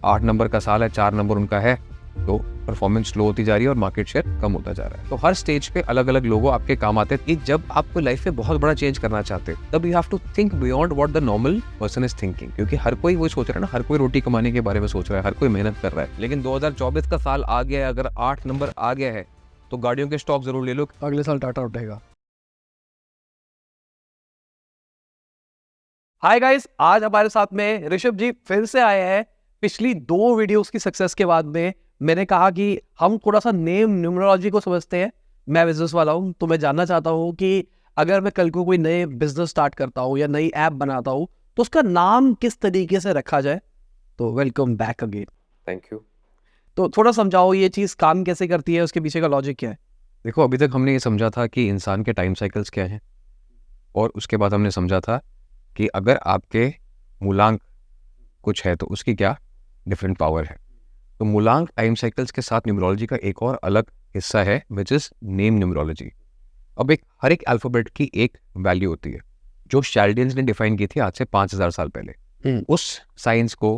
8 number का साल है, 4 नंबर उनका है, तो परफॉर्मेंस स्लो होती जा रही है और मार्केट शेयर कम होता जा रहा है। तो हर स्टेज पे अलग अलग लोगों आपके काम आते हैं कि जब आपको लाइफ में बहुत बड़ा चेंज करना चाहते हैं, तब you have to think beyond what the normal person is thinking. क्योंकि हर कोई वही सोच रहा है ना, हर कोई रोटी कमाने के बारे में सोच रहा है, हर कोई मेहनत कर रहा है। लेकिन 2024 का साल आ गया है, अगर 8 नंबर आ गया है तो गाड़ियों के स्टॉक जरूर ले लो, अगले साल टाटा उठेगा। हाय गाइस, आज हमारे साथ में ऋषभ जी फिर से आए हैं। पिछली 2 वीडियोस की सक्सेस के बाद में मैंने कहा कि हम थोड़ा सा नेम न्यूमरोलॉजी को समझते हैं। मैं बिजनेस वाला हूं, तो मैं जानना चाहता हूं कि अगर मैं कल को कोई नए बिजनेस स्टार्ट करता हूं या नई ऐप बनाता हूं तो उसका नाम किस तरीके से रखा जाए। तो welcome back again. Thank you. तो थोड़ा समझाओ ये चीज काम कैसे करती है, उसके पीछे का लॉजिक क्या है। देखो, अभी तक हमने ये समझा था कि इंसान के टाइम साइकिल्स क्या हैं, और उसके बाद हमने समझा था कि अगर आपके मूलांक कुछ है तो उसकी क्या डिफरेंट पावर है। तो मूलांक टाइम साइकिल्स के साथ न्यूमरोलॉजी का एक और अलग हिस्सा है विच इज नेम न्यूमरोलॉजी। अब हर एक अल्फाबेट की एक वैल्यू होती है जो शैल्डियंस ने डिफाइन की थी आज से 5000 साल पहले। उस साइंस को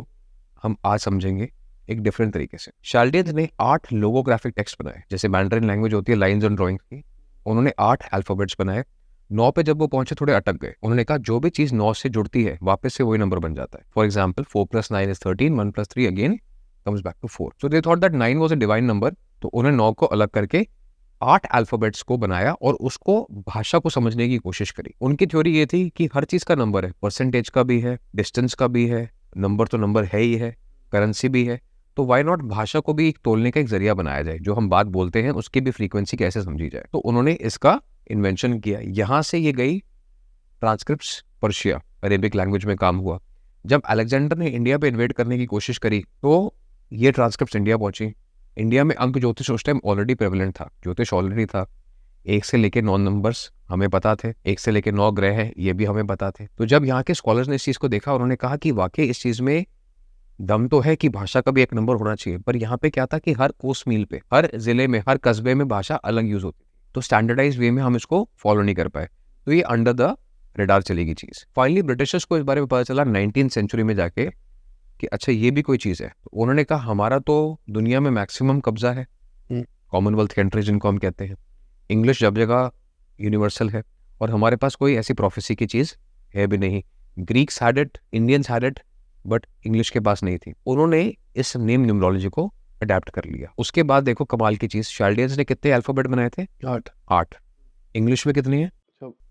हम आज समझेंगे एक डिफरेंट तरीके से। शैल्डियंस ने 8 लोगोग्राफिक टेक्स्ट बनाए, जैसे मैंडरिन लैंग्वेज होती है लाइन्स एंड ड्राइंग्स की। उन्होंने 8 अल्फाबेट्स बनाए। 9 पे जब वो पहुंचे थोड़े अटक गए। उन्होंने कहा जो भी चीज 9 से जुड़ती है वापस से वही नंबर बन जाता है। For example 4 + 9 = 13, 1 + 3 again comes back to 4. So they thought that 9 was a divine number. तो उन्होंने 9 को अलग करके 8 अल्फाबेट्स को बनाया और उसको भाषा को समझने की कोशिश करी। उनकी थ्योरी ये थी कि हर चीज का नंबर है, परसेंटेज का भी है, डिस्टेंस का भी है, नंबर तो नंबर है ही है, करेंसी भी है, तो वाई नॉट भाषा को भी एक तोलने का एक जरिया बनाया जाए। जो हम बात बोलते हैं उसकी भी फ्रीक्वेंसी कैसे समझी जाए। तो उन्होंने इसका इन्वेंशन किया। यहाँ से ये गई ट्रांसक्रिप्ट्स पर्शिया, अरेबिक लैंग्वेज में काम हुआ। जब अलेक्जेंडर ने इंडिया पे इन्वेट करने की कोशिश करी तो ये ट्रांसक्रिप्ट्स इंडिया पहुंची। इंडिया में अंक ज्योतिष उस टाइम ऑलरेडी प्रेवलेंट था, ज्योतिष ऑलरेडी था। 1 से लेके 9 नंबर्स हमें पता थे, 1 से लेके 9 ग्रह हैं ये भी हमें पता थे। तो जब यहाँ के स्कॉलर्स ने इस चीज को देखा, उन्होंने कहा कि वाकई इस चीज में दम तो है कि भाषा का भी एक नंबर होना चाहिए। पर यहाँ पे क्या था कि हर कोस मील पे, हर जिले में, हर कस्बे में भाषा अलग यूज होती थी, तो स्टैंडर्डाइज वे में हम इसको फॉलो नहीं कर पाए। तो ये अंडर द रेडार चलेगी चीज। फाइनली ब्रिटिशर्स को इस बारे में पता चला 19th सेंचुरी में जाके कि अच्छा ये भी कोई चीज है। तो उन्होंने कहा हमारा तो दुनिया में मैक्सिमम कब्जा है, कॉमनवेल्थ कंट्रीज जिनको हम कहते हैं, इंग्लिश जब जगह यूनिवर्सल है, और हमारे पास कोई ऐसी प्रोफेसी की चीज है भी नहीं। Greeks had it, Indians had it, but English के पास नहीं थी। उन्होंने इस नेम न्यूमरोलॉजी को अडेप्ट कर लिया। उसके बाद देखो कमाल की चीज, शैल्डियंस ने कितने अल्फाबेट बनाए थे? 8। इंग्लिश में कितनी है?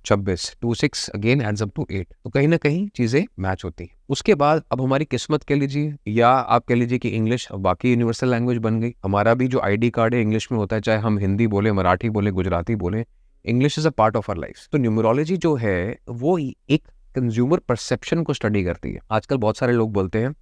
26। 2 6 अगेन एड्स अप टू 8। तो कहीं ना कहीं चीजें मैच होती हैं। उसके बाद अब हमारी किस्मत कह लीजिए, या आप कह लीजिए कि इंग्लिश बाकी यूनिवर्सल लैंग्वेज बन गई। हमारा भी जो आईडी कार्ड है इंग्लिश में होता है, चाहे हम हिंदी बोले, मराठी बोले, गुजराती बोले, English is a part of our life. तो न्यूमरोलॉजी जो है वो एक कंज्यूमर परसेप्शन को स्टडी करती है। आजकल बहुत सारे लोग बोलते हैं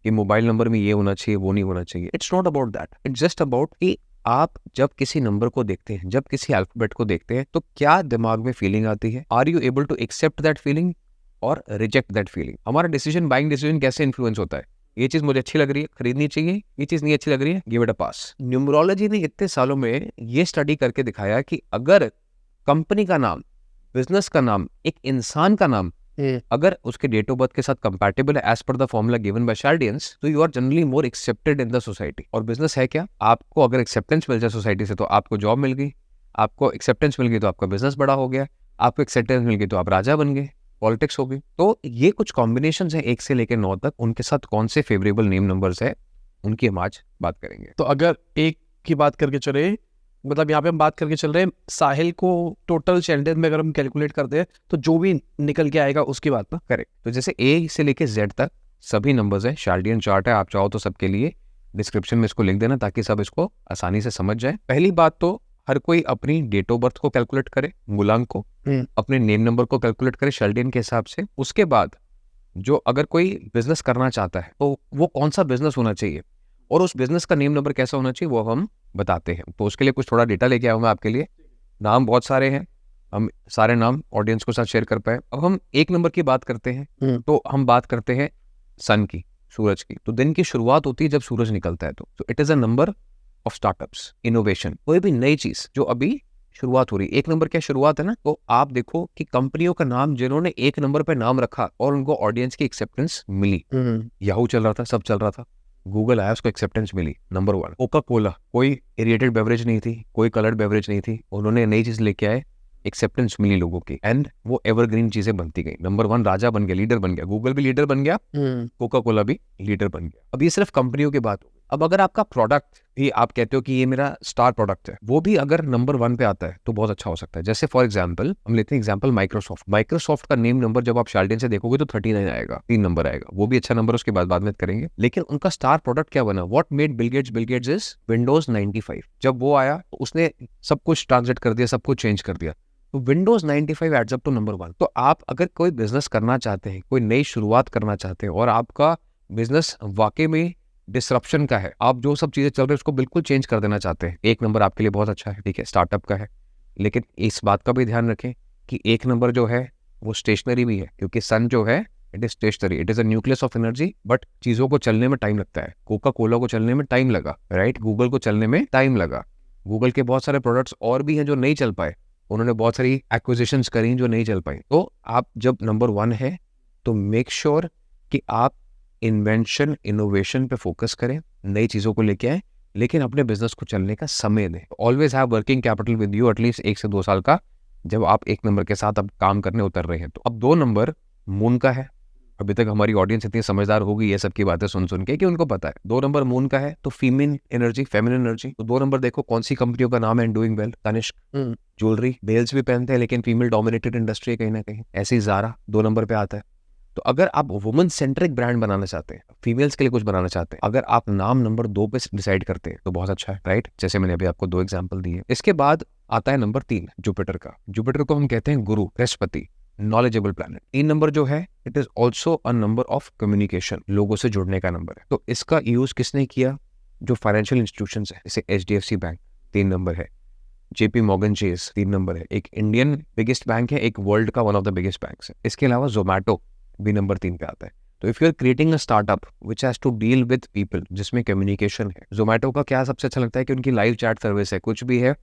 कि मोबाइल नंबर में ये होना चाहिए, वो नहीं होना चाहिए। It's not about that, it's just about कि आप जब किसी नंबर को देखते हैं, जब किसी अल्फाबेट को देखते हैं, तो क्या दिमाग में फीलिंग आती है। Are you able to accept that feeling और रिजेक्ट दैट फीलिंग। हमारा डिसीजन, बाइंग डिसीजन कैसे इन्फ्लुएंस होता है। ये चीज मुझे अच्छी लग रही है, खरीदनी चाहिए, ये चीज नहीं अच्छी लग रही है, give it a pass. Numerology ने इतने सालों में ये स्टडी करके दिखाया कि अगर कंपनी का नाम, बिजनेस का नाम, एक इंसान का नाम अगर उसके डेट ऑफ बर्थ के साथ कंपैटिबल है as per the formula given by शैल्डियंस, तो you are generally more accepted in the society. और बिजनेस है क्या? आपको अगर एक्सेप्टेंस मिल जाए सोसाइटी से तो आपको जॉब मिल गई, आपको एक्सेप्टेंस मिल गई तो आपका बिजनेस बड़ा हो गया, आपको एक्सेप्टेंस मिल गई तो आप राजा बन गए, पॉलिटिक्स हो गई। तो ये कुछ कॉम्बिनेशन है 1 से लेकर 9 तक, उनके साथ कौन से फेवरेबल नेम नंबर्स है उनकी हम आज बात करेंगे। तो अगर एक की बात करके चले, मतलब यहाँ पे हम बात करके चल रहे हैं साहिल को टोटल शैल्डियन में अगर हम कैलकुलेट करते हैं तो जो भी निकल के आएगा उसकी बात ना। करेक्ट। तो जैसे ए से लेके जेड तक सभी नंबर्स हैं, शैल्डियन चार्ट है, आप चाहो तो सबके लिए डिस्क्रिप्शन में इसको लिख देना ताकि सब इसको आसानी से समझ जाए। पहली बात तो हर कोई अपनी डेट ऑफ बर्थ को कैलकुलेट करे, मूलांक को, अपने नेम नंबर को कैलकुलेट करे शैल्डियन के हिसाब से। उसके बाद जो अगर कोई बिजनेस करना चाहता है तो वो कौन सा बिजनेस होना चाहिए और उस बिजनेस का नेम नंबर कैसा होना चाहिए वो हम बताते हैं। तो उसके लिए कुछ थोड़ा डेटा लेके आऊंगा आपके लिए। नाम बहुत सारे हैं, हम सारे नाम ऑडियंस के साथ शेयर कर पाए। अब हम 1 नंबर की बात करते हैं तो हम बात करते हैं सन की, सूरज की। तो दिन की शुरुआत होती है जब सूरज निकलता है। तो it is a number of startups, innovation, कोई भी नई चीज जो अभी शुरुआत हो रही है। 1 नंबर क्या शुरुआत है ना। तो आप देखो कि कंपनियों का नाम जिन्होंने 1 नंबर पे नाम रखा और उनको ऑडियंस की एक्सेप्टेंस मिली, याहू चल रहा था, सब चल रहा था, गूगल आया, उसको एक्सेप्टेंस मिली, नंबर 1। कोका कोला, कोई एरिएटेड बेवरेज नहीं थी, कोई कलर्ड बेवरेज नहीं थी, उन्होंने नई चीज लेके आए, एक्सेप्टेंस मिली लोगों की, एंड वो एवरग्रीन चीजें बनती गई, नंबर 1 राजा बन गया, लीडर बन गया। गूगल भी लीडर बन गया, कोका कोला भी लीडर बन गया। अब ये सिर्फ कंपनियों की बात हो गई। अब अगर आपका प्रोडक्ट भी आप कहते हो कि ये मेरा स्टार प्रोडक्ट है, वो भी अगर नंबर 1 पे आता है तो बहुत अच्छा हो सकता है। जैसे फॉर एग्जांपल हम लेते हैं एग्जांपल माइक्रोसॉफ्ट का नेम नंबर जब आप शार्लेन से देखोगे तो 39 आएगा, 3 नंबर आएगा, वो भी अच्छा नंबर, उसके बाद में करेंगे। लेकिन उनका स्टार प्रोडक्ट क्या बना? What made Bill Gates is Windows 95। जब वो आया तो उसने सब कुछ ट्रांसलेट कर दिया, सब कुछ चेंज कर दिया, तो Windows 95 adds up to number 1। तो आप अगर कोई बिजनेस करना चाहते हैं, कोई नई शुरुआत करना चाहते हैं और आपका बिजनेस वाकई में डिसरप्शन का है, आप जो सब चीजें चल रही है उसको बिल्कुल चेंज कर देना चाहते हैं, 1 नंबर आपके लिए बहुत अच्छा है, ठीक है, स्टार्टअप का है। लेकिन इस बात का भी ध्यान रखें कि 1 नंबर जो है वो स्टेशनरी भी है, क्योंकि सन जो है it is stationary, it is a nucleus of energy, but चीजों को चलने में टाइम लगता है। कोका कोला को चलने में टाइम लगा, राइट, गूगल को चलने में टाइम लगा। गूगल के बहुत सारे प्रोडक्ट्स और भी हैं जो नहीं चल पाए, उन्होंने बहुत सारी एक्विजिशंस करी जो नहीं चल पाई। तो आप जब नंबर 1 है तो मेक श्योर कि आप इन्वेंशन इनोवेशन पे फोकस करें, नई चीजों को लेके आए, लेकिन अपने बिजनेस को चलने का समय दें। Always have working capital with you, at least 1 से 2 साल का, जब आप 1 नंबर के साथ अब काम करने उतर रहे हैं। तो अब 2 नंबर मून का है। अभी तक हमारी ऑडियंस इतनी समझदार होगी ये सब की बातें सुन सुन के कि उनको पता है 2 नंबर मून का है, तो फीमेल एनर्जी, फेमिनिन एनर्जी। तो 2 नंबर देखो कौन सी कंपनियों का नाम है doing well. Tanishq jewellery, bells भी पहनते हैं लेकिन फीमेल डोमिनेटेड इंडस्ट्री है कहीं ना कहीं, ऐसे ही ज़ारा 2 नंबर पे आता है। तो अगर आप वुमेन सेंट्रिक ब्रांड बनाना चाहते हैं, फीमेल्स के लिए कुछ बनाना चाहते हैं, अगर आप नाम नंबर 2 पे डिसाइड करते हैं तो बहुत अच्छा है, राइट, जैसे मैंने अभी आपको 2 एग्जांपल दिए। इसके बाद आता है नंबर 3 जुपिटर का। जुपिटर को हम कहते हैं गुरु, बृहस्पति, नॉलेजेबल प्लैनेट। 3 नंबर जो है it is also a number of communication, लोगों से जुड़ने का नंबर है। तो इसका यूज किसने किया? जो फाइनेंशियल इंस्टीट्यूशन है, जैसे HDFC बैंक 3 नंबर है, JP Morgan Chase 3 नंबर है, एक इंडियन बिगेस्ट बैंक है, एक वर्ल्ड का one of the biggest banks है। इसके अलावा जोमैटो भी नंबर 3 पे आता है। तो if you are creating a startup which has to deal with people, जिसमें कम्युनिकेशन है, जोमैटो का क्या सबसे अच्छा लगता है कि उनकी लाइव चैट सर्विस है, कुछ भी है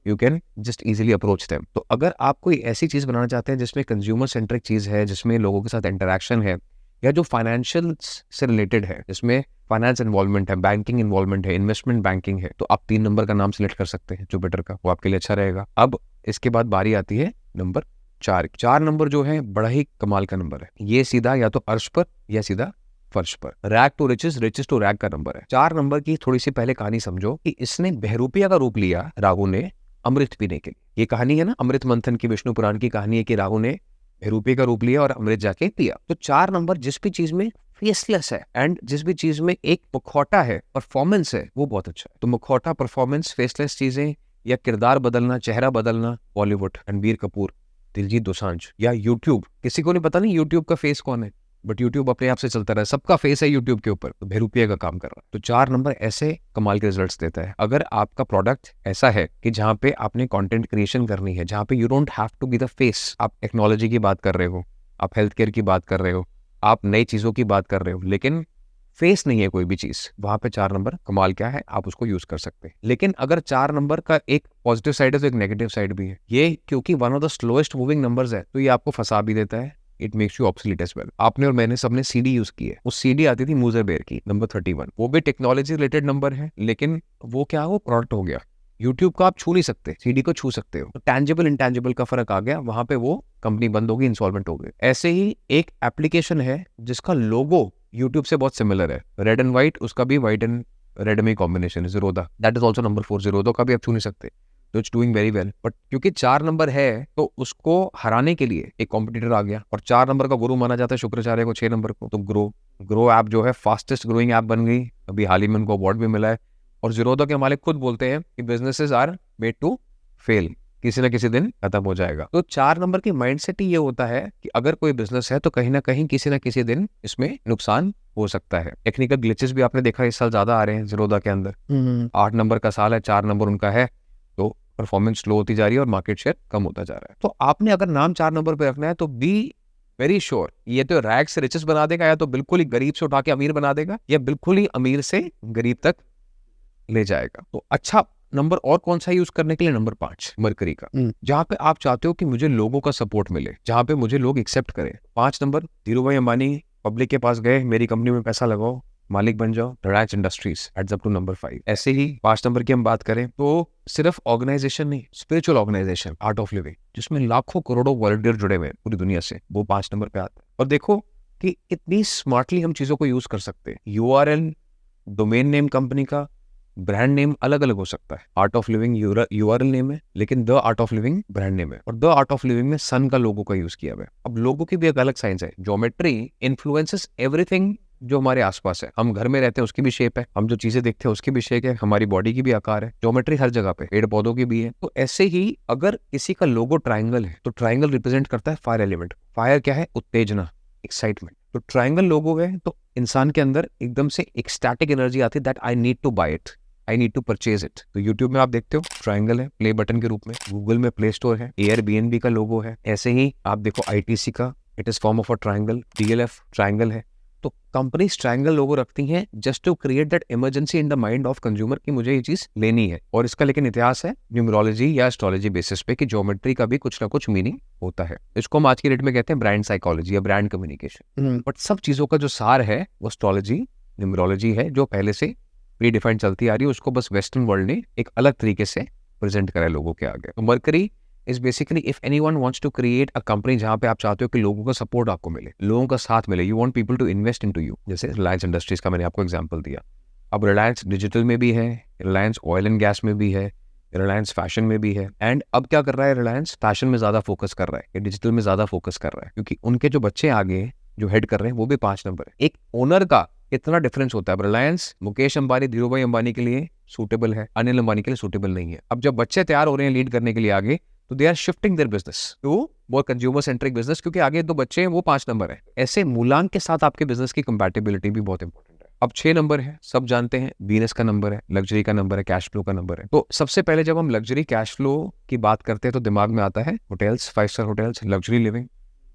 you can just easily approach them. तो अगर आप कोई ऐसी चीज बनाना चाहते हैं जिसमें कंज्यूमर सेंट्रिक चीज है, जिसमें लोगों के साथ इंटरेक्शन है, या जो फाइनेंशियल से रिलेटेड है, जिसमें फाइनेंस इन्वॉल्वमेंट है, बैंकिंग इन्वॉल्वमेंट है, इन्वेस्टमेंट बैंकिंग है, तो आप 3 नंबर का नाम सिलेक्ट कर सकते हैं जुपिटर का, वो आपके लिए अच्छा रहेगा। अब इसके बाद बारी आती है नंबर 4। 4 नंबर जो है बड़ा ही कमाल का नंबर है, ये सीधा या तो अर्श पर या सीधा फर्श पर, rag to riches, riches to rag का नंबर है। 4 नंबर की थोड़ी सी पहले कहानी समझो कि इसने बहरूपिया का रूप लिया राहु ने अमृत पीने के लिए। ये कहानी है ना अमृत मंथन की, विष्णु पुराण की कहानी है कि राहु ने बहरूपिया का रूप लिया और अमृत जाके पिया। तो 4 नंबर जिस भी चीज में फेसलेस है एंड जिस भी चीज में एक मुखौटा है, परफॉर्मेंस है, वो बहुत अच्छा है। तो मुखौटा, परफॉर्मेंस, फेसलेस चीजें या किरदार बदलना, चेहरा बदलना, बॉलीवुड रणबीर कपूर, दिलजीत दोसांझ, या यूट्यूब, किसी को नहीं पता नहीं यूट्यूब का फेस कौन है, बट यूट्यूब अपने आप से चलता रहा है, सबका फेस है यूट्यूब के ऊपर, तो बहरूपिया का काम कर रहा है। तो 4 नंबर ऐसे कमाल के रिजल्ट्स देता है। अगर आपका प्रोडक्ट ऐसा है कि जहां पे आपने कंटेंट क्रिएशन करनी है, जहां पे you don't have to be the face, आप टेक्नोलॉजी की बात कर रहे हो, आप हेल्थ केयर की बात कर रहे हो, आप नई चीजों की बात कर रहे हो, लेकिन फेस नहीं है कोई भी चीज, वहां पे 4 नंबर कमाल क्या है, आप उसको यूज कर सकते हैं। लेकिन अगर 4 नंबर का एक पॉजिटिव साइड है तो एक नेगेटिव साइड भी है। ये क्योंकि one of the slowest moving numbers है, तो ये आपको फंसा भी देता है, it makes you obsolete as well. आपने और मैंने सबने CD यूज की है, उस CD आती थी मूजर बेयर की नंबर 31, वो भी टेक्नोलॉजी रिलेटेड नंबर है, लेकिन वो क्या, वो प्रोडक्ट हो गया। यूट्यूब को आप छू नहीं सकते, CD को छू सकते हो, तो टैंजिबल इंटैंजिबल का फर्क आ गया, वहां पे वो कंपनी बंद होगी, इंसॉल्वेंट हो गई। ऐसे ही एक एप्लीकेशन है जिसका लोगो यूट्यूब से बहुत सिमिलर है, रेड एंड व्हाइट, उसका भी व्हाइट एंड रेड में कॉम्बिनेशन है, Zerodha, that is also number 4। Zerodha का भी आप छू नहीं सकते, तो it's doing very well. But क्योंकि 4 नंबर है तो उसको हराने के लिए एक कॉम्पिटिटर आ गया, और 4 नंबर का गुरु माना जाता है शुक्राचार्य को, 6 नंबर को। तो ग्रो ऐप जो है फास्टेस्ट ग्रोइंग ऐप बन गई, अभी हाल ही में उनको अवार्ड भी मिला है। और ज़ीरोधा के मालिक खुद बोलते हैं कि businesses are made to fail, किसी ना किसी दिन खत्म हो जाएगा। तो 4 नंबर की माइंडसेट ही ये होता है कि अगर कोई बिजनेस है तो कहीं ना कहीं किसी ना किसी दिन इसमें नुकसान हो सकता है। टेक्निकल ग्लिचेस भी आपने देखा इस साल ज्यादा आ रहे हैं ज़ीरोधा के अंदर। 8 नंबर का साल है, 4 नंबर उनका है, तो परफॉर्मेंस स्लो होती जा रही है और मार्केट शेयर कम होता जा रहा है। तो आपने अगर नाम 4 नंबर पे रखना है तो बी वेरी श्योर, ये तो रैग से रिचेस बना देगा, या तो बिल्कुल ही गरीब से उठा के अमीर बना देगा, या बिल्कुल ही अमीर से गरीब तक ले जाएगा। तो अच्छा नंबर और कौन सा यूज करने के लिए, नंबर 5 मरकरी का, जहां पे आप चाहते हो कि मुझे लोगों का सपोर्ट मिले, जहां पे मुझे लोग एक्सेप्ट करें। 5 नंबर धीरू भाई अंबानी पब्लिक के पास गए, मेरी कंपनी में पैसा लगाओ, मालिक बन जाओ, Reliance Industries adds up to number 5। ऐसे ही 5 नंबर की हम बात करें तो सिर्फ ऑर्गेनाइजेशन नहीं, spiritual organisation Art of Living, जिसमें लाखों करोड़ों वॉलंटियर जुड़े हुए हैं पूरी दुनिया से, वो 5 नंबर पे आता है। और देखो कि इतनी स्मार्टली हम चीजों को यूज कर सकते हैं। URL डोमेन नेम कंपनी का, ब्रांड नेम अलग अलग हो सकता है। Art of living URL name है, लेकिन the art of living brand name है। और द आर्ट ऑफ लिविंग में सन का लोगो का यूज किया हुआ है। अब लोगो की भी एक अलग साइंस है। ज्योमेट्री इन्फ्लुएंसेस एवरीथिंग जो हमारे आसपास है। हम घर में रहते हैं उसकी भी शेप है, हम जो चीजें देखते हैं उसकी भी शेप है, हमारी बॉडी की भी आकार है। ज्योमेट्री हर जगह पे, पेड़ पौधों की भी है। तो ऐसे ही अगर किसी का लोगो ट्राइंगल है तो ट्राइंगल रिप्रेजेंट करता है फायर एलिमेंट। फायर क्या है? उत्तेजना, एक्साइटमेंट। तो ट्राइंगल लोगो है तो इंसान के अंदर एकदम से एक स्टैटिक एनर्जी आती है, that I need to buy it, I need to purchase it. तो यूट्यूब में आप देखते हो ट्राइंगल है प्ले बटन के रूप में, गूगल में प्ले स्टोर है, Airbnb का लोगो है। ऐसे ही आप देखो ITC का, it is form of a triangle, DLF triangle है। तो कंपनीज ट्राइंगल लोगो रखती हैं just to create that emergency in the mind of consumer कि मुझे ये चीज लेनी है। और इसका लेकिन इतिहास है न्यूमरोलॉजी या एस्ट्रोलॉजी बेसिस पे कि ज्योमेट्री का भी कुछ ना कुछ मीनिंग होता है। इसको हम आज की डेट में कहते हैं ब्रांड साइकोलॉजी या ब्रांड कम्युनिकेशन। बट सब चीजों का जो सार है वो एस्ट्रोलॉजी, न्यूमरोलॉजी है, जो पहले से प्री डिफाइंड चलती आ रही है। उसको बस वेस्टर्न वर्ल्ड ने एक अलग तरीके से प्रेजेंट करा है लोगों के आगे। तो mercury is basically if anyone wants to create a company जहां पे आप चाहते हो कि लोगों का सपोर्ट आपको मिले, लोगों का साथ मिले, you want people to invest into you. जैसे रिलायंस इंडस्ट्रीज का मैंने आपको एग्जांपल दिया। अब रिलायंस डिजिटल में भी है, रिलायंस ऑयल एंड गैस में भी है, रिलायंस फैशन में भी है। एंड अब क्या कर रहा है, रिलायंस फैशन में ज्यादा फोकस कर रहा है, डिजिटल में ज्यादा फोकस कर रहा है, क्योंकि उनके जो बच्चे आगे जो हेड कर रहे हैं वो भी 5 नंबर है। एक ओनर का इतना डिफरेंस होता है। रिलायंस मुकेश अंबानी, धीरूभाई अंबानी के लिए सूटेबल है, अनिल अंबानी के लिए सूटेबल नहीं है। अब जब बच्चे तैयार हो रहे हैं लीड करने के लिए आगे, तो they are shifting their business to more consumer centric business, क्योंकि आगे 2 बच्चे हैं वो 5 नंबर है। ऐसे मूलांक के साथ आपके बिजनेस की कंपैटिबिलिटी भी बहुत इंपॉर्टेंट है। अब 6 नंबर है, सब जानते हैं, बीनस का नंबर है, लग्जरी का नंबर है, कैश फ्लो का नंबर है। तो सबसे पहले जब हम लग्जरी कैश फ्लो की बात करते हैं तो दिमाग में आता है hotels, 5 star hotels, luxury living,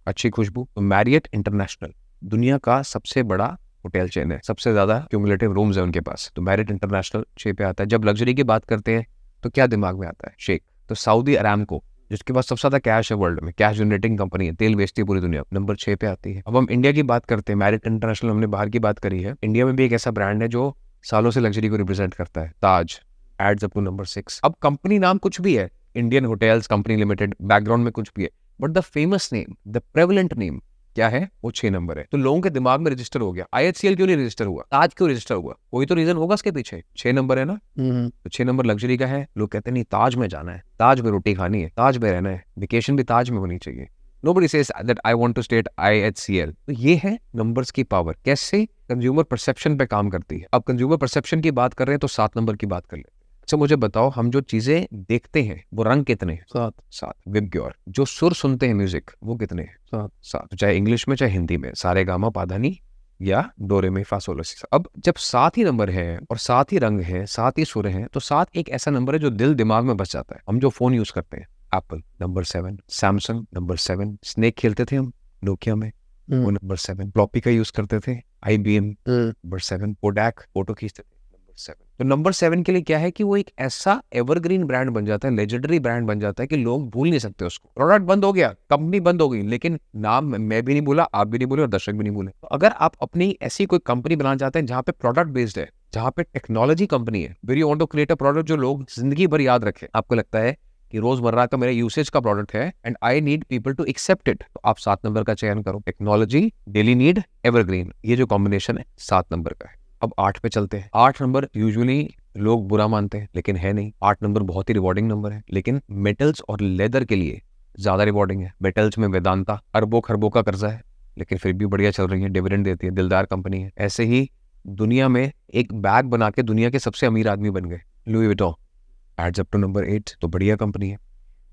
अच्छी खुशबू। तो मैरियट इंटरनेशनल दुनिया का सबसे बड़ा होटल चेन है, सबसे ज्यादा क्यूमुलेटिव रूम्स है उनके पास, तो मैरियट इंटरनेशनल 6 पे आता है। जब लग्जरी की बात करते हैं तो क्या दिमाग में आता है? शेख। तो सऊदी अरामको, जिसके पास सबसे ज्यादा कैश है वर्ल्ड में, कैश जनरेटिंग कंपनी है, तेल बेचती है पूरी दुनिया, नंबर 6 पे आती है। अब हम इंडिया की बात करते हैं, मैरियट इंटरनेशनल, हमने बाहर की बात करी है, इंडिया में भी एक ऐसा ब्रांड है जो सालों से लग्जरी को रिप्रेजेंट करता है, ताज, एड्स अप टू नंबर 6। अब कंपनी नाम कुछ भी है, Indian hotels company limited, background में कुछ भी है, but the famous name, the prevalent name क्या है? वो 6 नंबर है। तो लोगों के दिमाग में रजिस्टर हो गया। IHCL क्यों नहीं रजिस्टर हुआ? ताज क्यों रजिस्टर हुआ? कोई तो रीजन होगा इसके पीछे। 6 नंबर है ना, तो 6 नंबर लग्जरी का है। लोग कहते हैं नहीं, ताज में जाना है, ताज में रोटी खानी है, ताज में रहना है, वेकेशन भी ताज में होनी चाहिए। Nobody says that I want to stay at IHCL। तो ये है नंबर्स की पावर, कैसे कंज्यूमर परसेप्शन पे काम करती है। अब कंज्यूमर परसेप्शन की बात कर रहे हैं तो 7 नंबर की बात कर लेते हैं। अच्छा मुझे बताओ, हम जो चीजें देखते हैं वो रंग कितने हैं? 7। विबग्योर। जो सुर सुनते हैं म्यूजिक वो कितने हैं? 7। चाहे इंग्लिश में चाहे हिंदी में, सारे गामा पाधानी या डोरे में फा सोलो सी। अब जब 7 ही नंबर है और 7 ही रंग है, 7 ही सुर हैं, तो 7 एक ऐसा नंबर है जो दिल दिमाग में बस जाता है। हम जो फोन यूज करते हैं, Apple number 7, Samsung number 7, snake खेलते थे हम नोकिया में, वो नंबर 7, फ्लॉपी का यूज करते थे, IBM नंबर 7, कोडैक फोटो खींचते थे, नंबर 7। तो नंबर 7 के लिए क्या है कि वो एक ऐसा एवरग्रीन ब्रांड बन जाता है, लेजेंडरी ब्रांड बन जाता है कि लोग भूल नहीं सकते उसको। प्रोडक्ट बंद हो गया, कंपनी बंद हो गई, लेकिन नाम मैं भी नहीं भूला, आप भी नहीं भूले और दर्शक भी नहीं भूले। तो अगर आप अपनी ऐसी कोई कंपनी बनाना चाहते हैं जहां पे प्रोडक्ट बेस्ड है, जहां पे टेक्नोलॉजी कंपनी है, where you want to create a product जो लोग जिंदगी भर याद रखे, आपको लगता है कि रोजमर्रा का मेरे यूसेज का प्रोडक्ट है and I need people to accept it, तो आप 7 नंबर का चयन करो। टेक्नोलॉजी, डेली नीड, एवरग्रीन, ये जो कॉम्बिनेशन है 7 नंबर का है। अब 8 पे चलते हैं। 8 नंबर यूजुअली लोग बुरा मानते हैं, लेकिन है नहीं। 8 नंबर बहुत ही रिवॉर्डिंग नंबर है, लेकिन मेटल्स और लेदर के लिए ज्यादा रिवॉर्डिंग है। मेटल्स में वेदांता अरबों खरबों का कर्जा है, लेकिन फिर भी बढ़िया चल रही है, डिविडेंड देती है, दिलदार कंपनी है। ऐसे ही दुनिया में एक बैग बना के दुनिया के सबसे अमीर आदमी बन गए, Louis Vuitton, adds up to number 8, तो बढ़िया कंपनी है।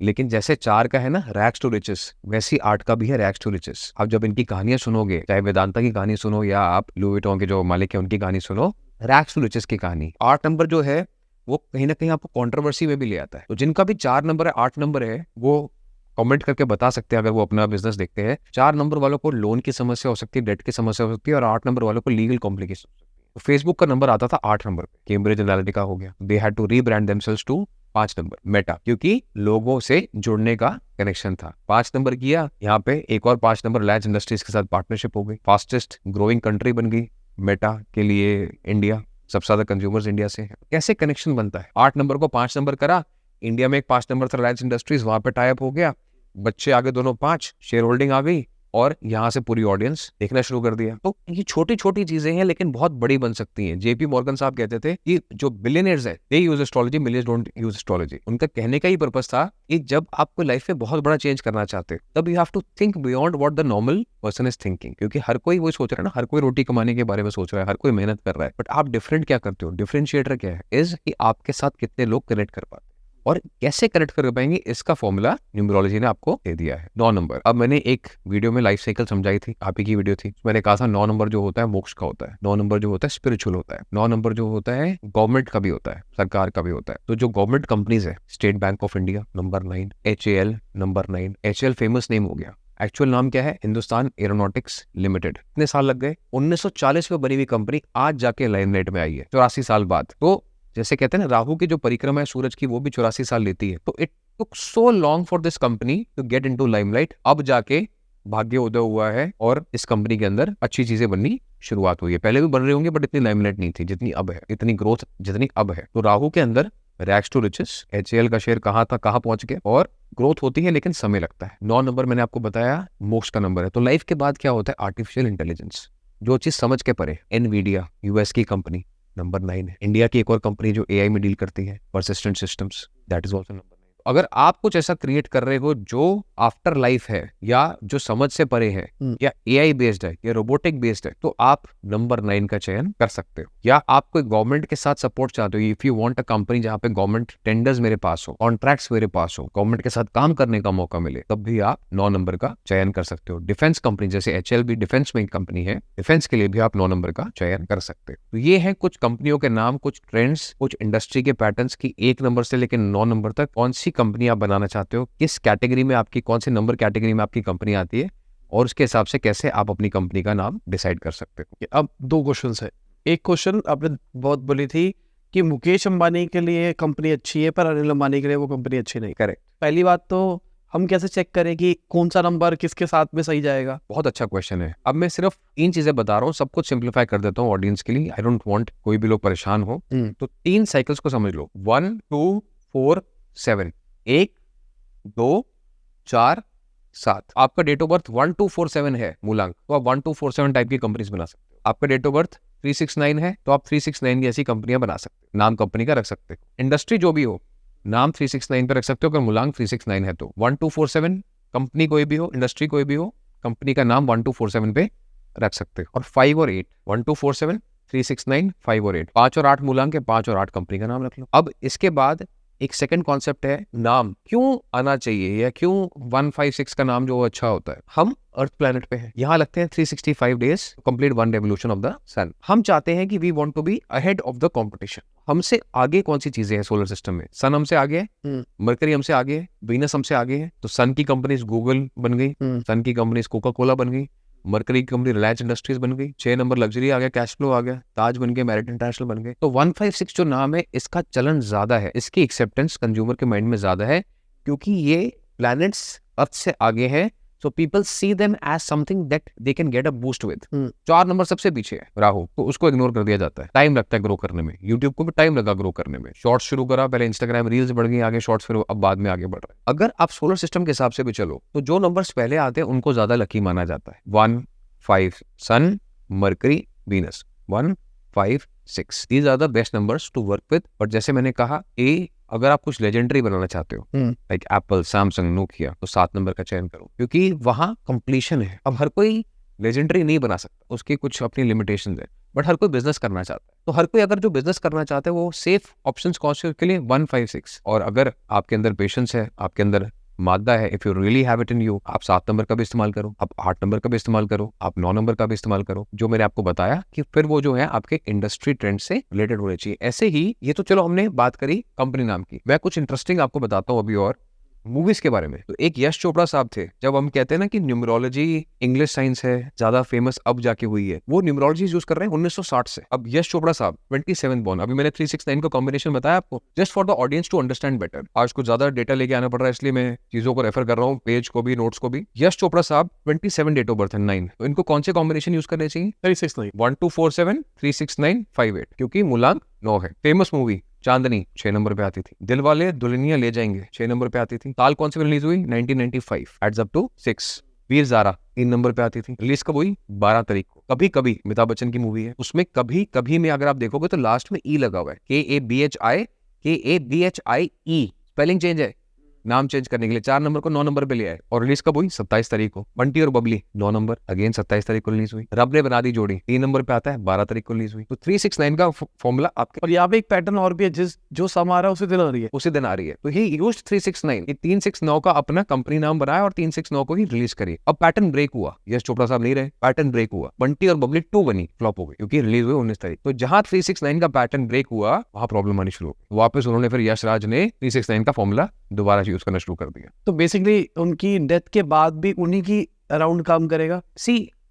लेकिन जैसे 4 का है ना रैग्स टू रिचेस, वैसी 8 का भी है रैग्स टू रिचेस। अब जब इनकी कहानियां सुनोगे, चाहे वेदांता की कहानी सुनो या आप लुई विटॉन के जो मालिक है उनकी कहानी सुनो, रैग्स टू रिचेस की कहानी। 8 नंबर जो है वो कहीं ना कहीं आपको कंट्रोवर्सी में भी ले आता है। तो जिनका भी 4 नंबर है, 8 नंबर है, वो कमेंट करके बता सकते हैं अगर वो अपना बिजनेस देखते हैं। 4 नंबर वालों को लोन की समस्या हो सकती है, डेट की समस्या हो सकती है, और 8 नंबर वालों को लीगल कॉम्प्लिकेशन हो सकती है। तो फेसबुक का नंबर आता था 8 नंबर पे, कैम्ब्रिज एनालिटिका हो गया, they had to rebrand themselves to 5 number Meta, क्योंकि लोगों से जुड़ने का कनेक्शन था। 5 नंबर किया, यहाँ पे एक और 5 नंबर रिलायंस इंडस्ट्रीज के साथ पार्टनरशिप हो गई, फास्टेस्ट ग्रोइंग कंट्री बन गई, मेटा के लिए इंडिया, सबसे ज्यादा कंज्यूमर्स इंडिया से है। कैसे कनेक्शन बनता है? 8 नंबर को 5 नंबर करा, इंडिया में एक 5 नंबर था रिलायंस इंडस्ट्रीज, वहां पे टाई अप हो गया, बच्चे आगे दोनों 5, शेयर होल्डिंग आ गई और यहाँ से पूरी ऑडियंस देखना शुरू कर दिया। तो ये छोटी छोटी चीजें हैं लेकिन बहुत बड़ी बन सकती हैं। जेपी मॉर्गन साहब कहते थे कि जो बिलियनर्स है they use astrology, millions don't use astrology. उनका कहने का ही पर्पस था कि जब आपको लाइफ में बहुत बड़ा चेंज करना चाहते हो तब you have to think beyond what the normal person is thinking. क्योंकि हर कोई वही सोच रहा है ना, हर कोई रोटी कमाने के बारे में सोच रहा है, हर कोई मेहनत कर रहा है, बट आप डिफरेंट क्या करते हो? डिफरेंशिएटर क्या है? इज कि आपके साथ कितने लोग कनेक्ट कर पाते हैं और कैसे कनेक्ट कर पाएंगे, इसका फॉर्मूला न्यूमरोलॉजी ने आपको दे दिया है। 9 नंबर, अब मैंने एक वीडियो में लाइफ साइकिल समझाई थी, आप ही की वीडियो थी, मैंने कहा था 9 नंबर जो होता है मोक्ष का होता है, 9 नंबर जो होता है स्पिरिचुअल होता है, 9 नंबर जो होता है गवर्नमेंट का भी होता है, सरकार का भी होता है। तो जो गवर्नमेंट कंपनीज है, state bank of India number 9, HAL number 9, HAL famous name हो गया, एक्चुअल नाम क्या है? Hindustan aeronautics limited. कितने साल लग गए? 1940 में बनी हुई कंपनी आज जाके लाइमलाइट में आई है 84 साल बाद। तो जैसे कहते हैं ना, राहु की जो परिक्रमा है सूरज की वो भी 84 साल लेती है। तो it took so long for this company to get into limelight. अब जाके भाग्य उदय हुआ है और इस कंपनी के अंदर अच्छी चीजें बननी शुरुआत हुई है। पहले भी बन रहे होंगे बट इतनी लाइमलाइट नहीं थी जितनी अब है, इतनी ग्रोथ जितनी अब है। तो राहु के अंदर रैग्स टू रिचेस, HAL का शेयर कहाँ था कहाँ पहुंच गया, और ग्रोथ होती है लेकिन समय लगता है। 9 नंबर मैंने आपको बताया मोक्ष का नंबर है। तो लाइफ के बाद क्या होता है? आर्टिफिशियल इंटेलिजेंस, जो चीज समझ के परे। एनवीडिया US की कंपनी नंबर 9 है। इंडिया की एक और कंपनी जो AI में डील करती है, persistent systems, that is also number 9। अगर आप कुछ ऐसा क्रिएट कर रहे हो जो आफ्टर लाइफ है या जो समझ से परे है या AI बेस्ड है या रोबोटिक बेस्ड है, तो आप नंबर 9 का चयन कर सकते हो। या आप कोई गवर्नमेंट के साथ सपोर्ट चाहते हो, if you want a company जहां पे गवर्नमेंट टेंडर्स मेरे पास हो, कॉन्ट्रैक्ट्स मेरे पास हो, गवर्नमेंट के साथ काम करने का मौका मिले, तब भी आप 9 नंबर का चयन कर सकते हो। डिफेंस कंपनी जैसे HAL भी डिफेंस में एक कंपनी है, डिफेंस के लिए भी आप 9 नंबर का चयन कर सकते हो। तो ये है कुछ कंपनियों के नाम, कुछ ट्रेंड्स, कुछ इंडस्ट्री के पैटर्न्स की 1 नंबर से लेकर 9 नंबर तक कौन सी कंपनी आप बनाना चाहते हो, किस कैटेगरी में आपकी, कौन से नंबर कैटेगरी में आपकी कंपनी आती है, और उसके हिसाब से कैसे आप अपनी कंपनी का नाम डिसाइड कर सकते हो। अब 2 क्वेश्चन है। एक क्वेश्चन आपने बहुत बोली थी कि मुकेश अंबानी के लिए कंपनी अच्छी है पर अनिल अंबानी के लिए वो कंपनी अच्छी नहीं। करेक्ट। पहली बात तो हम कैसे चेक करें कि कौन सा नंबर किसके साथ में सही जाएगा? बहुत अच्छा क्वेश्चन है। अब मैं सिर्फ 3 चीजें बता रहा हूँ, सब कुछ सिंप्लीफाई कर देता हूँ ऑडियंस के लिए। आई डोंट वांट कोई भी लोग परेशान हो। तो 3 साइकिल्स को समझ लो, 1 2 4 7, 1 2 4 7। आपका डेट ऑफ बर्थ 1 2 4 7 है मूलांक, तो आप 1 2 4 7 टाइप की कंपनीज बना सकते हो। आपका डेट ऑफ बर्थ 369 है तो आप 369 की ऐसी कंपनियां बना सकते हो, नाम कंपनी का रख सकते हो। इंडस्ट्री जो भी हो, नाम 369 पे रख सकते हो अगर मूलांक 369 है तो। 1 2 4 7 कंपनी कोई भी हो, इंडस्ट्री कोई भी हो, कंपनी का नाम 1 2 4 7 पे रख सकते हो। और 5 और 8, 1 2 4 7 369 5 और 8, 5 और 8 मूलांक है, 5 और 8 कंपनी का नाम रख लो। अब इसके बाद एक सेकंड कॉन्सेप्ट है, नाम क्यों आना चाहिए या क्यों 156 का नाम जो अच्छा होता है। हम अर्थ प्लैनेट पे हैं, यहाँ लगते हैं 365 days complete 1 revolution of the sun. हम चाहते हैं कि we want to be ahead of the competition. हमसे आगे कौन सी चीजें हैं सोलर सिस्टम में? सन हमसे आगे है, मरकरी हमसे आगे है, वीनस हमसे आगे है। तो सन की कंपनीज गूगल बन गई, सन की कंपनीज कोका कोला बन गई, मरकरी की कंपनी रिलायंस इंडस्ट्रीज बन गई, 6 नंबर लग्जरी आ गया, कैश फ्लो आ गया, ताज बन गया, मैरिट इंटरनेशनल बन गए। तो 156 जो नाम है इसका चलन ज्यादा है, इसकी एक्सेप्टेंस कंज्यूमर के माइंड में ज्यादा है क्योंकि ये प्लैनेट्स अर्थ से आगे है। So people see them as something that they can get a boost with. 4 number सबसे पीछे है राहु, तो उसको इग्नोर कर दिया जाता है। टाइम लगता है ग्रो करने में, यूट्यूब को भी टाइम लगा ग्रो करने में। शॉर्ट्स शुरू करा, पहले इंस्टाग्राम रील्स बढ़ गई, आगे शॉर्ट्स, फिर अब बाद में आगे बढ़ रहा है। अगर आप सोलर सिस्टम के हिसाब से भी चलो तो जो नंबर्स पहले आते हैं उनको ज्यादा लकी माना जाता है। 1 5 sun, Mercury, Venus, 1 5 6, these are the best numbers to work with. But जैसे मैंने कहा, अगर आप कुछ लेजेंडरी बनाना चाहते हो लाइक एप्पल, सैमसंग, नोकिया, तो 7 नंबर का चयन करो क्योंकि वहां कंप्लीशन है। अब हर कोई लेजेंडरी नहीं बना सकता, उसकी कुछ अपनी लिमिटेशंस है, बट हर कोई बिजनेस करना चाहता है। तो हर कोई अगर जो बिजनेस करना चाहता है वो सेफ ऑप्शंस कौन से के लिए 1 5 6। और अगर आपके अंदर पेशेंस है, आपके अंदर मादा है, if you really have it in you, आप 7 नंबर का भी इस्तेमाल करो, आप 8 नंबर का भी इस्तेमाल करो, आप 9 नंबर का भी इस्तेमाल करो, जो मैंने आपको बताया कि फिर वो जो है आपके इंडस्ट्री ट्रेंड से रिलेटेड होने चाहिए। ऐसे ही ये तो चलो हमने बात करी कंपनी नाम की, मैं कुछ इंटरेस्टिंग आपको बताता हूँ अभी और मूवीज के बारे में, तो एक यश चोपड़ा साहब थे। जब हम कहते हैं ना कि न्यूमरोलॉजी इंग्लिश साइंस है, ज्यादा फेमस अब जाके हुई है, वो न्यूमरोलॉजी यूज कर रहे हैं 1960 से। अब यश चोपड़ा साहब 27 बॉर्न, अभी मैंने 369 का कॉम्बिनेशन बताया आपको, just for the audience to understand better. आज कुछ ज्यादा डेटा लेके आना पड़ रहा है, इसलिए मैं चीजों को रेफर कर रहा हूँ, पेज को भी, नोट्स को भी। यश चोपड़ा साहब 27 डेट ऑफ बर्थ है 9, तो इनको कौन से कॉम्बिनेशन यूज करने चाहिए? 369 1247 369 58, क्योंकि मूलांक 9 है। फेमस मूवी चांदनी 6 नंबर पे आती थी। दिलवाले दुल्हनिया ले जाएंगे 6 नंबर पे आती थी। साल कौन सी रिलीज हुई? 1995, adds up to 6। Veer Zaara 3 number पे आती थी। रिलीज कब हुई? 12 तारीख को। कभी कभी अमिताभ बच्चन की मूवी है, उसमें कभी कभी में अगर आप देखोगे तो लास्ट में ई लगा हुआ है, KABHI, स्पेलिंग चेंज है, नाम चेंज करने के लिए 4 नंबर को 9 नंबर पे लिया है। और रिलीज कब हुई? 27 तारीख को। बंटी और बबली 9 नंबर, अगेन 27 तारीख को रिलीज हुई। रब ने बना दी जोड़ी 3 नंबर पे आता है, 12 तारीख को रिलीज हुई। तो 369 का फॉर्मूला आपके और यहाँ पे एक पैटर्न और भी है, जो सम आ रहा है उसी दिन आ रही है। उसी दिन आ रही है। तो ही यूज्ड 369, ये 369 का अपना कंपनी नाम बनाया और 369 को ही रिलीज करी। अब पैटर्न ब्रेक हुआ, यश चोपड़ा साहब नहीं रहे, पैटर्न ब्रेक हुआ, बंटी और बबली 2 बनी, फ्लॉप हो गई, क्योंकि रिलीज हुई 19 तारीख। तो जहां 369 का पैटर्न ब्रेक हुआ, वहां प्रॉब्लम आनी शुरू हो गई। वापस उन्होंने फिर यश राज ने 369 का फॉर्मूला दोबारा यूज करना शुरू कर दिया। तो बेसिकली उनकी डेथ के बाद भी उन्हीं की अराउंड काम करेगा।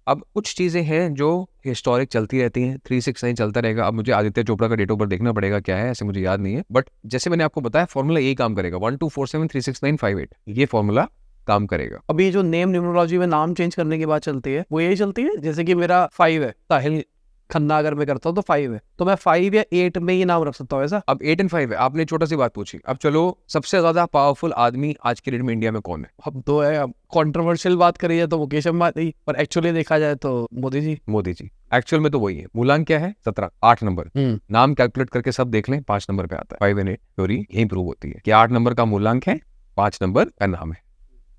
अब कुछ चीजें हैं जो हिस्टोरिक चलती रहती हैं, 369 चलता रहेगा। अब मुझे आदित्य चोपड़ा का डेट ऑफ बर्थ देखना पड़ेगा क्या है, ऐसे मुझे याद नहीं है, बट जैसे मैंने आपको बताया फॉर्मूला यही काम करेगा, 1247 369 58, ये फॉर्मूला काम करेगा। अभी ये जो नेम न्यूमरोलॉजी में नाम चेंज करने की बात चलती है, वो यही चलती है। जैसे कि मेरा 5 है, साहिल खन्ना अगर मैं करता हूँ तो 5 है, तो मैं 5 या 8 में ये नाम रख सकता हूँ ऐसा। अब 8 और 5 है, आपने छोटा सी बात पूछी। अब चलो, सबसे ज्यादा पावरफुल आदमी आज के डेट में इंडिया में कौन है? अब तो है, अब कंट्रोवर्शियल बात करी जाए तो मुकेश अंबानी, पर एक्चुअली देखा जाए तो मोदी जी। मोदी जी। एक्चुअल में तो वही है। मूलांक क्या है? 17, 8 नंबर। नाम कैलकुलेट करके सब देख लें, 5 नंबर पे आता है। 5 और 8 थ्योरी यही प्रूव होती है कि 8 नंबर का मूलांक है, 5 नंबर का नाम है,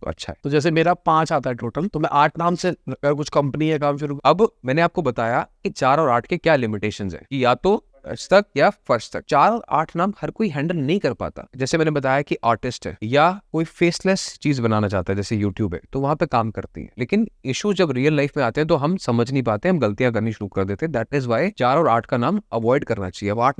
तो अच्छा है। तो जैसे मेरा 5 आता है टोटल, तो मैं 8 नाम से अगर कुछ कंपनी है काम शुरू। अब मैंने आपको बताया कि 4 और 8 के क्या लिमिटेशंस है, कि या तो तक या फर्स्ट तक। 4 और 8 नाम हर कोई हैंडल नहीं कर पाता। जैसे मैंने बताया कि आर्टिस्ट है या कोई फेसलेस चीज बनाना चाहता है, जैसे यूट्यूब है, तो वहां पे काम करती है। लेकिन इशू जब रियल लाइफ में आते हैं तो हम समझ नहीं पाते, हम गलतियां करनी शुरू कर देते हैं। दैट इज वाई 4 और 8 का नाम अवॉइड करना चाहिए। अब 8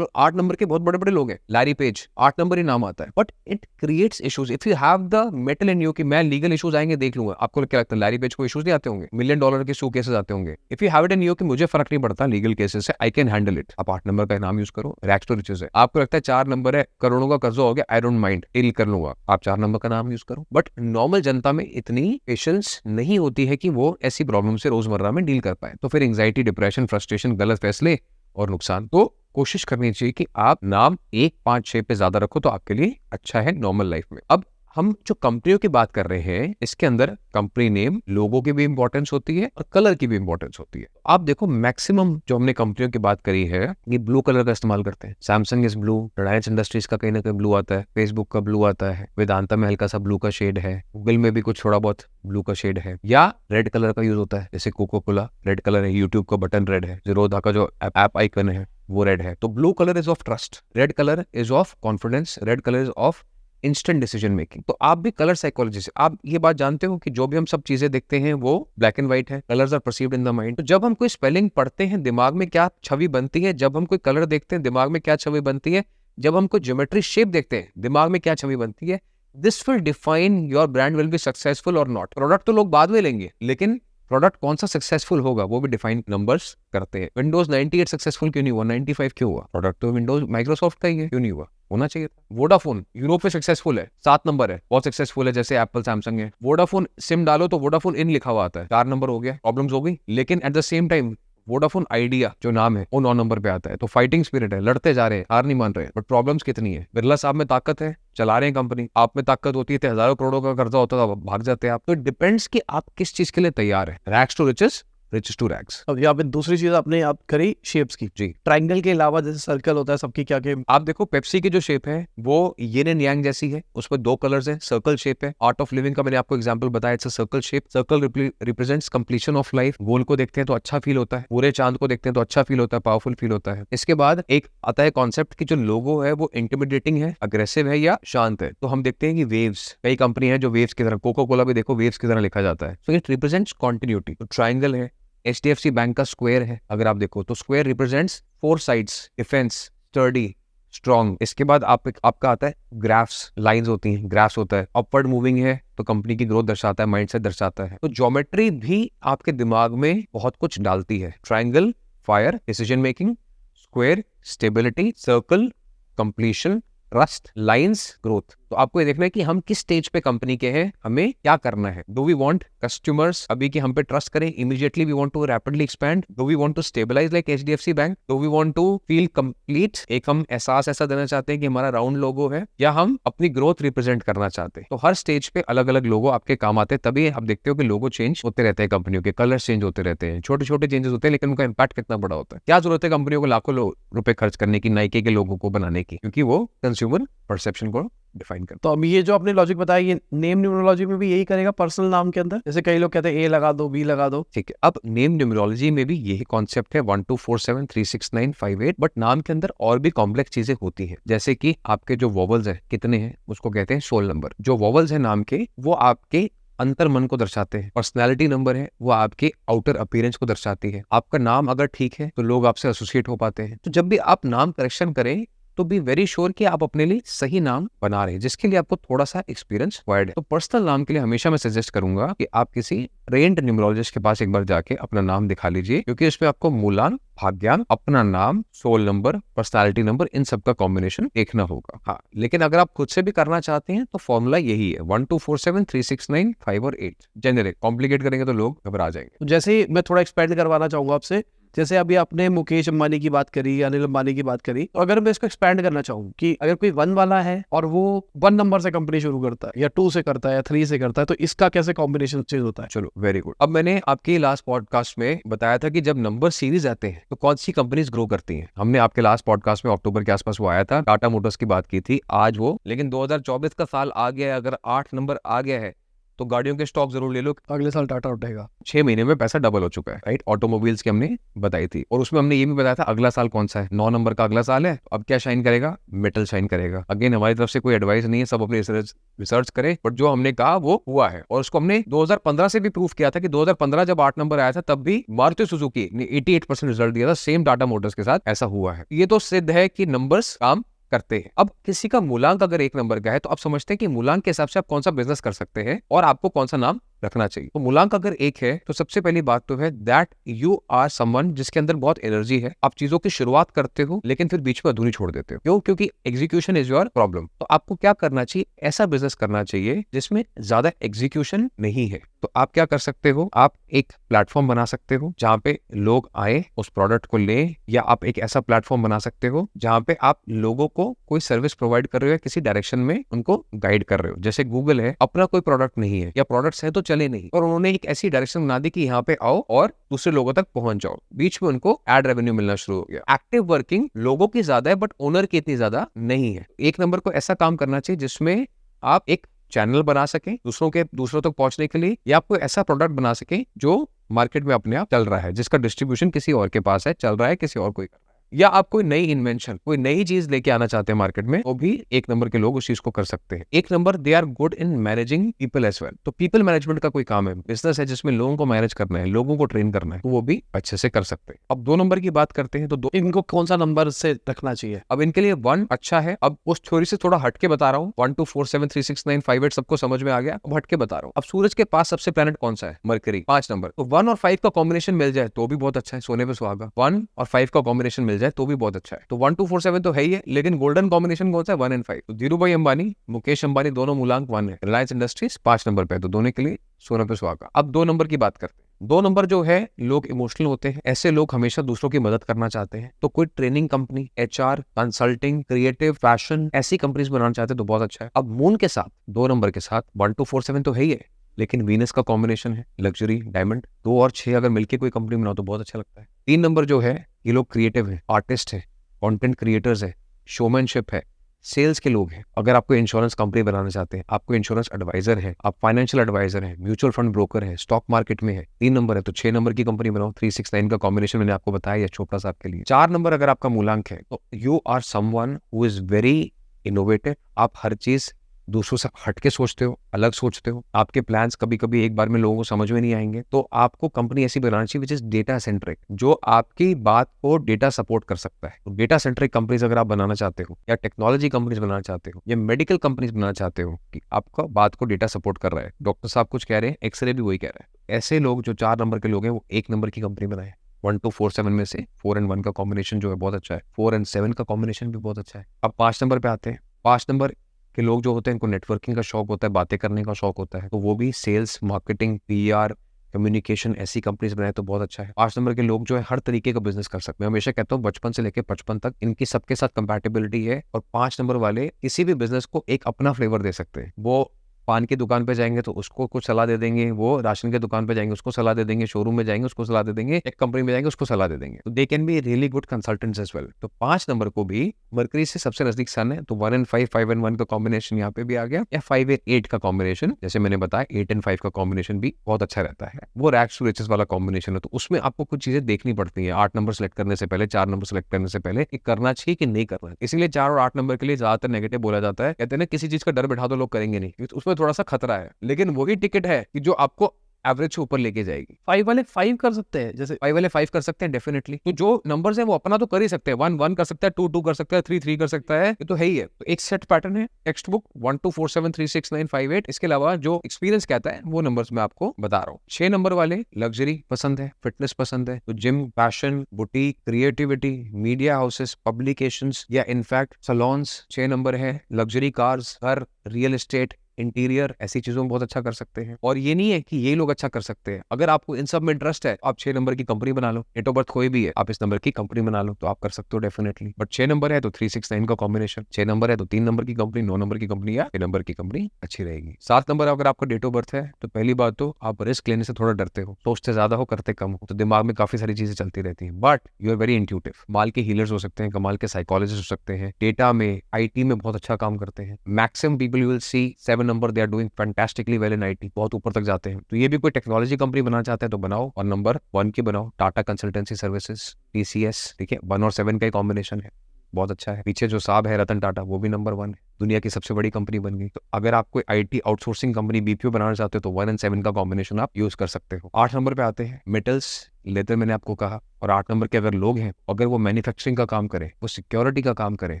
नंबर के बहुत बड़े बड़े लोग हैं, लैरी पेज 8 नंबर ही नाम आता है, but it creates issues. If you have the metal in you कि मैं लीगल इशूज आएंगे देख लूंगा, आपको क्या लगता है लैरी पेज को इशूज नहीं आते होंगे? $1 मिलियन के सूटकेसेस आते होंगे। If you have it in you कि मुझे फर्क नहीं पड़ता लीगल केसेस से, आई कैन हैंडल इट, आप 8 नंबर का नाम यूज करो। रैक्स टू रिचेस है, आपको लगता है 4 नंबर है, करोड़ों का कर्जा हो गया, आई डोंट माइंड, डील कर लूंगा, आप 4 नंबर का नाम यूज करो। बट नॉर्मल जनता में इतनी पेशेंस नहीं होती है कि वो ऐसी प्रॉब्लम से रोजमर्रा में डील कर पाए। तो फिर एंग्जाइटी, डिप्रेशन, फ्रस्ट्रेशन, गलत फैसले और नुकसान। तो कोशिश करनी चाहिए कि आप नाम 1, 5, 6 पे ज्यादा रखो, तो आपके लिए अच्छा है नॉर्मल लाइफ में। अब हम जो कंपनियों की बात कर रहे हैं, इसके अंदर कंपनी नेम, लोगो की भी इंपॉर्टेंस होती है और कलर की भी इंपॉर्टेंस होती है। आप देखो मैक्सिमम जो हमने कंपनियों की बात करी है, ये ब्लू कलर का इस्तेमाल करते हैं। Samsung is blue, Reliance industries का कहीं ना कहीं ब्लू आता है, फेसबुक का ब्लू आता है, वेदांता में हल्का सा ब्लू का शेड है, गूगल में भी कुछ थोड़ा बहुत ब्लू का शेड है, या रेड कलर का यूज होता है, जैसे कोको कोला रेड कलर है, यूट्यूब का बटन रेड है, जीरोधा का जो ऐप आइकन है वो रेड है। तो blue colour is of trust, red colour is of confidence, red colour is of instant decision making. तो आप भी कलर साइकोलॉजी से आप ये बात जानते हो कि जो भी हम सब चीजें देखते हैं वो ब्लैक एंड व्हाइट है, colours are perceived in the mind. तो जब हम कोई स्पेलिंग पढ़ते हैं दिमाग में क्या छवि बनती है, जब हम कोई कलर देखते हैं दिमाग में क्या छवि बनती है, जब हम कोई ज्योमेट्री शेप देखते हैं दिमाग में क्या छवि बनती है, this will define your brand will be successful और नॉट। प्रोडक्ट तो लोग बाद में लेंगे, लेकिन प्रोडक्ट कौन सा सक्सेसफुल होगा वो भी डिफाइन नंबर्स करते हैं। विंडोज 98 सक्सेसफुल क्यों नहीं हुआ, 95 क्यों हुआ? प्रोडक्ट तो विंडोज माइक्रोसॉफ्ट का ही है, क्यों नहीं हुआ? होना चाहिए था। वोडाफोन यूरोप में सक्सेसफुल है, 7 नंबर है, बहुत सक्सेसफुल है, जैसे एप्पल, सैमसंग है। वोडाफोन सिम डालो तो वोडाफोन इन लिखा हुआ आता है, 4 नंबर हो गया, प्रॉब्लम्स हो गई। लेकिन at the same time Vodafone idea जो नाम है वो 9 नंबर पे आता है। तो फाइटिंग स्पिरिट है, लड़ते जा रहे हैं, हार नहीं मान रहे, बट प्रॉब्लम्स कितनी है। बिरला साहब में ताकत है, चला रहे हैं कंपनी, आप में ताकत होती है तो हजारों करोड़ों का कर्जा होता था, भाग जाते हैं आप। तो डिपेंड्स कि आप किस चीज के लिए तैयार है। Rags to riches, riches to rags. अब यहाँ पे दूसरी चीज आपने आप करी शेप्स की। जी। ट्रायंगल के अलावा जैसे सर्कल होता है सबकी क्या क्या? आप देखो पेप्सी की जो शेप है वो यिन एंड यांग जैसी है, उसमें 2 कलर्स है, सर्कल शेप है। आर्ट ऑफ लिविंग का मैंने आपको एग्जांपल बताया, it's a circle shape. Circle represents completion of life. गोल को देखते हैं तो अच्छा फील होता है, पूरे चांद को देखते हैं तो अच्छा फील होता है, पावरफुल फील होता है। इसके बाद एक आता है कॉन्सेप्ट की जो लोगो है वो इंटिमिडेटिंग है, अग्रेसिव है या शांत है। तो हम देखते हैं कि वेव्स, कई कंपनी है जो वेव्स की तरह, कोको कोला भी देखो वेव्स की तरह लिखा जाता है। So it represents continuity. तो ट्राइंगल है, HDFC बैंक का स्क्वायर है, अगर आप देखो तो square represents 4 sides, defence, sturdy, strong. इसके बाद आपका आता है ग्राफ्स, लाइंस होती हैं, ग्राफ्स होता है, अपवर्ड मूविंग है तो कंपनी की ग्रोथ दर्शाता है, माइंडसेट दर्शाता है। तो ज्योमेट्री भी आपके दिमाग में बहुत कुछ डालती है। Triangle fire, decision making, square stability, circle completion, trust, lines growth. तो आपको ये देखना है कि हम किस स्टेज पे कंपनी के हैं, हमें क्या करना है। डू वी वांट कस्टमर्स अभी कि हम पे ट्रस्ट करें, immediately we want to rapidly expand, do we want to stabilise like HDFC bank, do we want to feel complete, एक हम एहसास ऐसा देना चाहते हैं कि हमारा राउंड लोगो है, या हम अपनी ग्रोथ रिप्रेजेंट करना चाहते हैं। तो हर स्टेज पे अलग अलग लोगो आपके काम आते हैं। तभी आप देखते हो कि लोगो चेंज होते रहते हैं, कंपनियों के कलर्स चेंज होते रहते हैं, छोटे छोटे चेंजेस होते हैं, लेकिन उनका इंपैक्ट कितना बड़ा होता है। क्या जरूरत है कंपनियों को लाखों रुपए खर्च करने की नाइके के लोगों को बनाने की, क्योंकि वो कंज्यूमर परसेप्शन को डिफाइन करता तो अब ये जो आपने लॉजिक बताया, ये नेम न्यूमरोलॉजी में भी यही करेगा पर्सनल नाम के अंदर? जैसे कई लोग कहते हैं ए लगा दो, बी लगा दो। ठीक है। अब नेम न्यूमरोलॉजी में भी यही कॉन्सेप्ट है 1247369558, बट नाम के अंदर और भी कॉम्प्लेक्स चीजें होती हैं। जैसे कि आपके जो वॉवल्स है कितने हैं, उसको कहते हैं सोल नंबर। जो वॉवल्स है नाम के, वो आपके अंतर मन को दर्शाते हैं। पर्सनैलिटी नंबर है, वो आपके आउटर अपीयरेंस को दर्शाती है। आपका नाम अगर ठीक है तो लोग आपसे एसोसिएट हो पाते हैं। तो जब भी आप नाम करेक्शन करें तो बी वेरी श्योर कि आप अपने लिए सही नाम बना रहे हैं, जिसके लिए आपको थोड़ा सा एक्सपीरियंस रिक्वायर्ड है। तो पर्सनल नाम के लिए हमेशा मैं सजेस्ट करूंगा कि आप किसी ट्रेंड न्यूमरोलॉजिस्ट के पास एक बार जाके अपना नाम दिखा लीजिए, क्योंकि इसमें आपको मूलांक, भाग्यांक, अपना नाम, सोल नंबर, पर्सनालिटी नंबर, इन सब का कॉम्बिनेशन देखना होगा। हाँ, लेकिन अगर आप खुद से भी करना चाहते हैं तो फॉर्मूला यही है 12473695 और 8। जेनरिक, कॉम्प्लिकेट करेंगे तो लोग घबरा जाएंगे। तो जैसे ही मैं थोड़ा एक्सपेंड करवाना चाहूंगा आपसे, जैसे अभी आपने मुकेश अंबानी की बात करी, अनिल अंबानी की बात करी, तो अगर मैं इसको एक्सपैंड करना चाहूँ कि अगर कोई 1 वाला है और वो 1 नंबर से कंपनी शुरू करता है, या 2 से करता है, या 3 से करता है, तो इसका कैसे कॉम्बिनेशन चेंज होता है? चलो, वेरी गुड। अब मैंने आपके लास्ट पॉडकास्ट में बताया था कि जब नंबर सीरीज आते हैं तो कौन सी कंपनीज ग्रो करती हैं। हमने आपके लास्ट पॉडकास्ट में अक्टूबर के आसपास वो आया था, टाटा मोटर्स की बात की थी। आज वो, लेकिन 2024 का साल आ गया है, अगर 8 नंबर आ गया है तो गाड़ियों के स्टॉक जरूर ले लो। अगले साल टाटा उठेगा। 6 महीने में पैसा डबल हो चुका है, राइट। ऑटोमोबाइल्स की हमने बताई थी, और उसमें हमने ये भी बताया था अगला साल कौन सा है। 9 नंबर का अगला साल है। अब क्या शाइन करेगा? मेटल शाइन करेगा। अगेन हमारी तरफ से कोई एडवाइस नहीं है, सब अपने रिसर्च करे, बट जो हमने कहा वो हुआ है। और उसको हमने 2015 से भी प्रूफ किया था कि 2015 जब 8 नंबर आया था तब भी मारुति सुजुकी ने 88% रिजल्ट दिया था, सेम टाटा मोटर्स के साथ ऐसा हुआ है। ये तो सिद्ध है कि नंबर्स काम करते हैं। अब किसी का मूलांक अगर 1 नंबर का है तो आप समझते हैं कि मूलांक के हिसाब से आप कौन सा बिजनेस कर सकते हैं और आपको कौन सा नाम रखना चाहिए। तो मूलांक अगर 1 है तो सबसे पहली बात तो है दैट यू आर समवन जिसके अंदर बहुत एनर्जी है। आप चीजों की शुरुआत करते हो लेकिन फिर बीच में अधूरी छोड़ देते हो। क्यों? क्योंकि एग्जीक्यूशन इज योर प्रॉब्लम। तो आपको क्या करना चाहिए? ऐसा बिजनेस करना चाहिए जिसमें ज्यादा एग्जीक्यूशन नहीं है। तो आप क्या कर सकते हो? आप एक प्लेटफॉर्म बना सकते हो जहां पे लोग आए, उस प्रोडक्ट को लें, या आप एक ऐसा प्लेटफॉर्म बना सकते हो जहां पे आप लोगों को कोई सर्विस प्रोवाइड कर रहे हो या किसी डायरेक्शन में उनको गाइड कर रहे हो। जैसे गूगल है, अपना कोई प्रोडक्ट नहीं है या प्रोडक्ट्स है तो चले नहीं, और उन्होंने एक ऐसी डायरेक्शन बना दी कि यहाँ पे आओ और दूसरे लोगों तक पहुंच जाओ। बीच में उनको एड रेवेन्यू मिलना शुरू हो गया। एक्टिव वर्किंग लोगों की ज्यादा है बट ओनर की इतनी ज्यादा नहीं है। 1 नंबर को ऐसा काम करना चाहिए जिसमें आप एक चैनल बना सके दूसरों तक पहुंचने के लिए, या आपको ऐसा प्रोडक्ट बना सके जो मार्केट में अपने आप चल रहा है, जिसका डिस्ट्रीब्यूशन किसी और के पास है, चल रहा है, किसी और कोई कर रहा है। या आप कोई नई इन्वेंशन, कोई नई चीज लेके आना चाहते हैं मार्केट में, वो भी 1 नंबर के लोग उस चीज को कर सकते हैं। 1 number they are good in managing people as well. तो पीपल मैनेजमेंट का कोई काम है, बिजनेस है जिसमें लोगों को मैनेज करना है, लोगों को ट्रेन करना है, तो वो भी अच्छे से कर सकते हैं। अब 2 नंबर की बात करते हैं तो इनको कौन सा नंबर से रखना चाहिए? अब इनके लिए 1 अच्छा है। अब उस थ्योरी से थोड़ा हटके बता रहा हूँ। 1247369558 सबको समझ में आ गया। अब हटके बता रहा हूँ। अब सूरज के पास सबसे प्लैनेट कौन सा है? Mercury, 5 number. तो 1 और 5 का कॉम्बिनेशन मिल जाए तो भी बहुत अच्छा है, सोने पे सुहागा। 1 और 5 का कॉम्बिनेशन मिल जाए तो भी बहुत अच्छा है। तो 1247 तो है ही है, लेकिन गोल्डन कॉम्बिनेशन कौन सा है? 1 और 5। तो धीरू भाई अंबानी, मुकेश अंबानी दोनों मूलांक 1 है। रिलायंस इंडस्ट्रीज 5 नंबर पे है, तो दोनों के लिए सोने पे सुहागा। अब 2 नंबर की बात करते हैं। 2 नंबर जो है, लोग इमोशनल होते हैं। ऐसे लोग हमेशा दूसरों की मदद करना चाहते हैं। तो कोई training company, HR, consulting, creative, fashion, ऐसी कंपनीज बनाना चाहते हैं तो बहुत अच्छा है। अब मून के साथ, 2 नंबर के साथ 1247 तो है ही है, लेकिन वीनस का कॉम्बिनेशन है, लग्जरी, डायमंड। 2 और 6 अगर मिलके कोई कंपनी बनाओ तो बहुत अच्छा लगता है। 3 नंबर जो है, ये लोग क्रिएटिव है, आर्टिस्ट है, कंटेंट क्रिएटर्स है, शोमैनशिप है, सेल्स के लोग हैं। अगर आपको इंश्योरेंस कंपनी बनाना चाहते हैं, आपको इंश्योरेंस एडवाइजर है, आप फाइनेंशियल एडवाइजर है, म्यूचुअल फंड ब्रोकर है, स्टॉक मार्केट में है। 3 नंबर है तो 6 नंबर की कंपनी बनाओ। 369 का कॉम्बिनेशन मैंने आपको बताया, या चोपड़ा साहब के लिए। 4 नंबर अगर आपका मूलांक है तो you are someone who is very innovative. आप हर चीज दूसरों से हट के सोचते हो, अलग सोचते हो, आपके प्लान्स कभी कभी एक बार में लोगों को समझ में नहीं आएंगे, तो आपको कंपनी ऐसी बनानी चाहिए विच इज डेटा सेंट्रिक, जो आपकी बात को डेटा सपोर्ट कर सकता है। तो डेटा सेंट्रिक कंपनीज अगर आप बनाना चाहते हो, या टेक्नोलॉजी कंपनीज बनाना चाहते हो, या मेडिकल कंपनीज बनाना चाहते हो कि आपका बात को डेटा सपोर्ट कर रहा है, डॉक्टर साहब कुछ कह रहे हैं, एक्सरे भी वही कह रहा है, ऐसे लोग जो 4 नंबर के लोग हैं वो 1 नंबर की कंपनी बनाए। 1 2 4 7 में से 4 and 1 का कॉम्बिनेशन जो है बहुत अच्छा है, 4 and 7 का कॉम्बिनेशन भी बहुत अच्छा है। अब 5 नंबर पे आते हैं। 5 नंबर के लोग जो होते हैं इनको नेटवर्किंग का शौक होता है, बातें करने का शौक होता है, तो वो भी सेल्स, मार्केटिंग, पीआर, कम्युनिकेशन ऐसी कंपनीज बनाए तो बहुत अच्छा है। 5 नंबर के लोग जो है हर तरीके का बिजनेस कर सकते हैं। मैं हमेशा कहता हूँ बचपन से लेकर 55 तक इनकी सबके साथ कंपैटिबिलिटी है, और 5 नंबर वाले किसी भी बिजनेस को एक अपना फ्लेवर दे सकते हैं। वो पान की दुकान पे जाएंगे तो उसको कुछ सलाह दे देंगे, वो राशन की दुकान पे जाएंगे उसको सलाह दे देंगे, शोरूम में जाएंगे उसको सलाह दे देंगे, एक कंपनी में जाएंगे उसको सलाह दे देंगे। तो they can be really good consultants as well. तो 5 नंबर को भी मरकरी से सबसे नजदीक सन है, तो 1 and 5, 5 and 1 का कॉम्बिनेशन यहाँ पे भी आ गया, या 5 and 8 का कॉम्बिनेशन, जैसे मैंने बताया 8 and 5 का कॉम्बिनेशन भी बहुत अच्छा रहता है। वो रैक्स टू रिचेस वाला कॉम्बिनेशन है, तो उसमें आपको कुछ चीजें देखनी पड़ती है 8 नंबर सेलेक्ट करने से पहले, 4 नंबर सेलेक्ट करने से पहले, कि करना चाहिए कि नहीं करना है। इसीलिए 4 और 8 नंबर के लिए ज्यादातर नेगेटिव बोला जाता है, कहते हैं ना किसी चीज का डर बैठा दो लोग करेंगे नहीं, उसमें थोड़ा सा खतरा है, लेकिन वही टिकट है कि जो आपको एवरेज से ऊपर लेके जाएगी। 5 वाले 5 कर सकते हैं, जैसे 5 वाले 5 कर सकते हैं डेफिनेटली। तो जो नंबर्स है वो अपना तो कर ही सकते हैं, 1 1 कर सकता है, 2 2 कर सकता है, 3 3 कर सकता है, ये तो है ही है। तो एक सेट पैटर्न है टेक्स्ट बुक 1 2 4 7 3 6 9 5 8। इसके अलावा जो एक्सपीरियंस कहता है वो नंबर्स मैं आपको बता रहा हूँ। 6 नंबर वाले लग्जरी पसंद है, फिटनेस पसंद है, तो gym, fashion, boutique, creativity, media houses, publications, या इनफैक्ट सलॉन्स। 6 नंबर है लग्जरी कार्स, घर, रियल एस्टेट, इंटीरियर, ऐसी चीजों में बहुत अच्छा कर सकते हैं। और ये नहीं है कि ये लोग अच्छा कर सकते हैं, अगर आपको इन सब में इंटरेस्ट है आप 6 नंबर की कंपनी बना लो, डेट ऑफ बर्थ कोई भी है आप इस नंबर की कंपनी बना लो, तो आप कर सकते हो डेफिनेटली। बट 6 नंबर है तो 3 6 9 का कॉम्बिनेशन, 6 नंबर है तो 3 नंबर की कंपनी, 9 नंबर की कंपनी या 6 नंबर की कंपनी अच्छी रहेगी। 7 नंबर अगर आपका डेट ऑफ बर्थ है तो पहली बात तो आप रिस्क लेने से थोड़ा डरते हो, सोचते ज्यादा हो करते कम हो, तो दिमाग में काफी सारी चीजें चलती रहती हैं, but you are very intuitive. कमाल के हीलर्स हो सकते हैं, कमाल के साइकोलॉजिस्ट हो सकते हैं, डेटा में, IT में बहुत अच्छा काम करते हैं। Maximum people you will see 7 number they are doing fantastically well in IT, बहुत ऊपर तक जाते हैं। तो ये भी कोई टेक्नोलॉजी कंपनी बनाना चाहते हैं तो बनाओ, और नंबर 1 की बनाओ, टाटा कंसल्टेंसी सर्विसेज, TCS, ठीक है, 1 और 7 का ही कॉम्बिनेशन है, बहुत अच्छा है। पीछे जो साहब है रतन टाटा, वो भी नंबर 1 है, दुनिया की सबसे बड़ी कंपनी बन गई। तो अगर आप कोई IT आउटसोर्सिंग कंपनी BPO बनाना चाहते हो तो 1 and 7 का कॉम्बिनेशन आप यूज कर सकते हो। 8 नंबर पे आते हैं मेटल्स, लेदर मैंने आपको कहा, और 8 नंबर के अगर लोग हैं, अगर वो मैन्युफैक्चरिंग का काम करें, वो सिक्योरिटी का काम करें,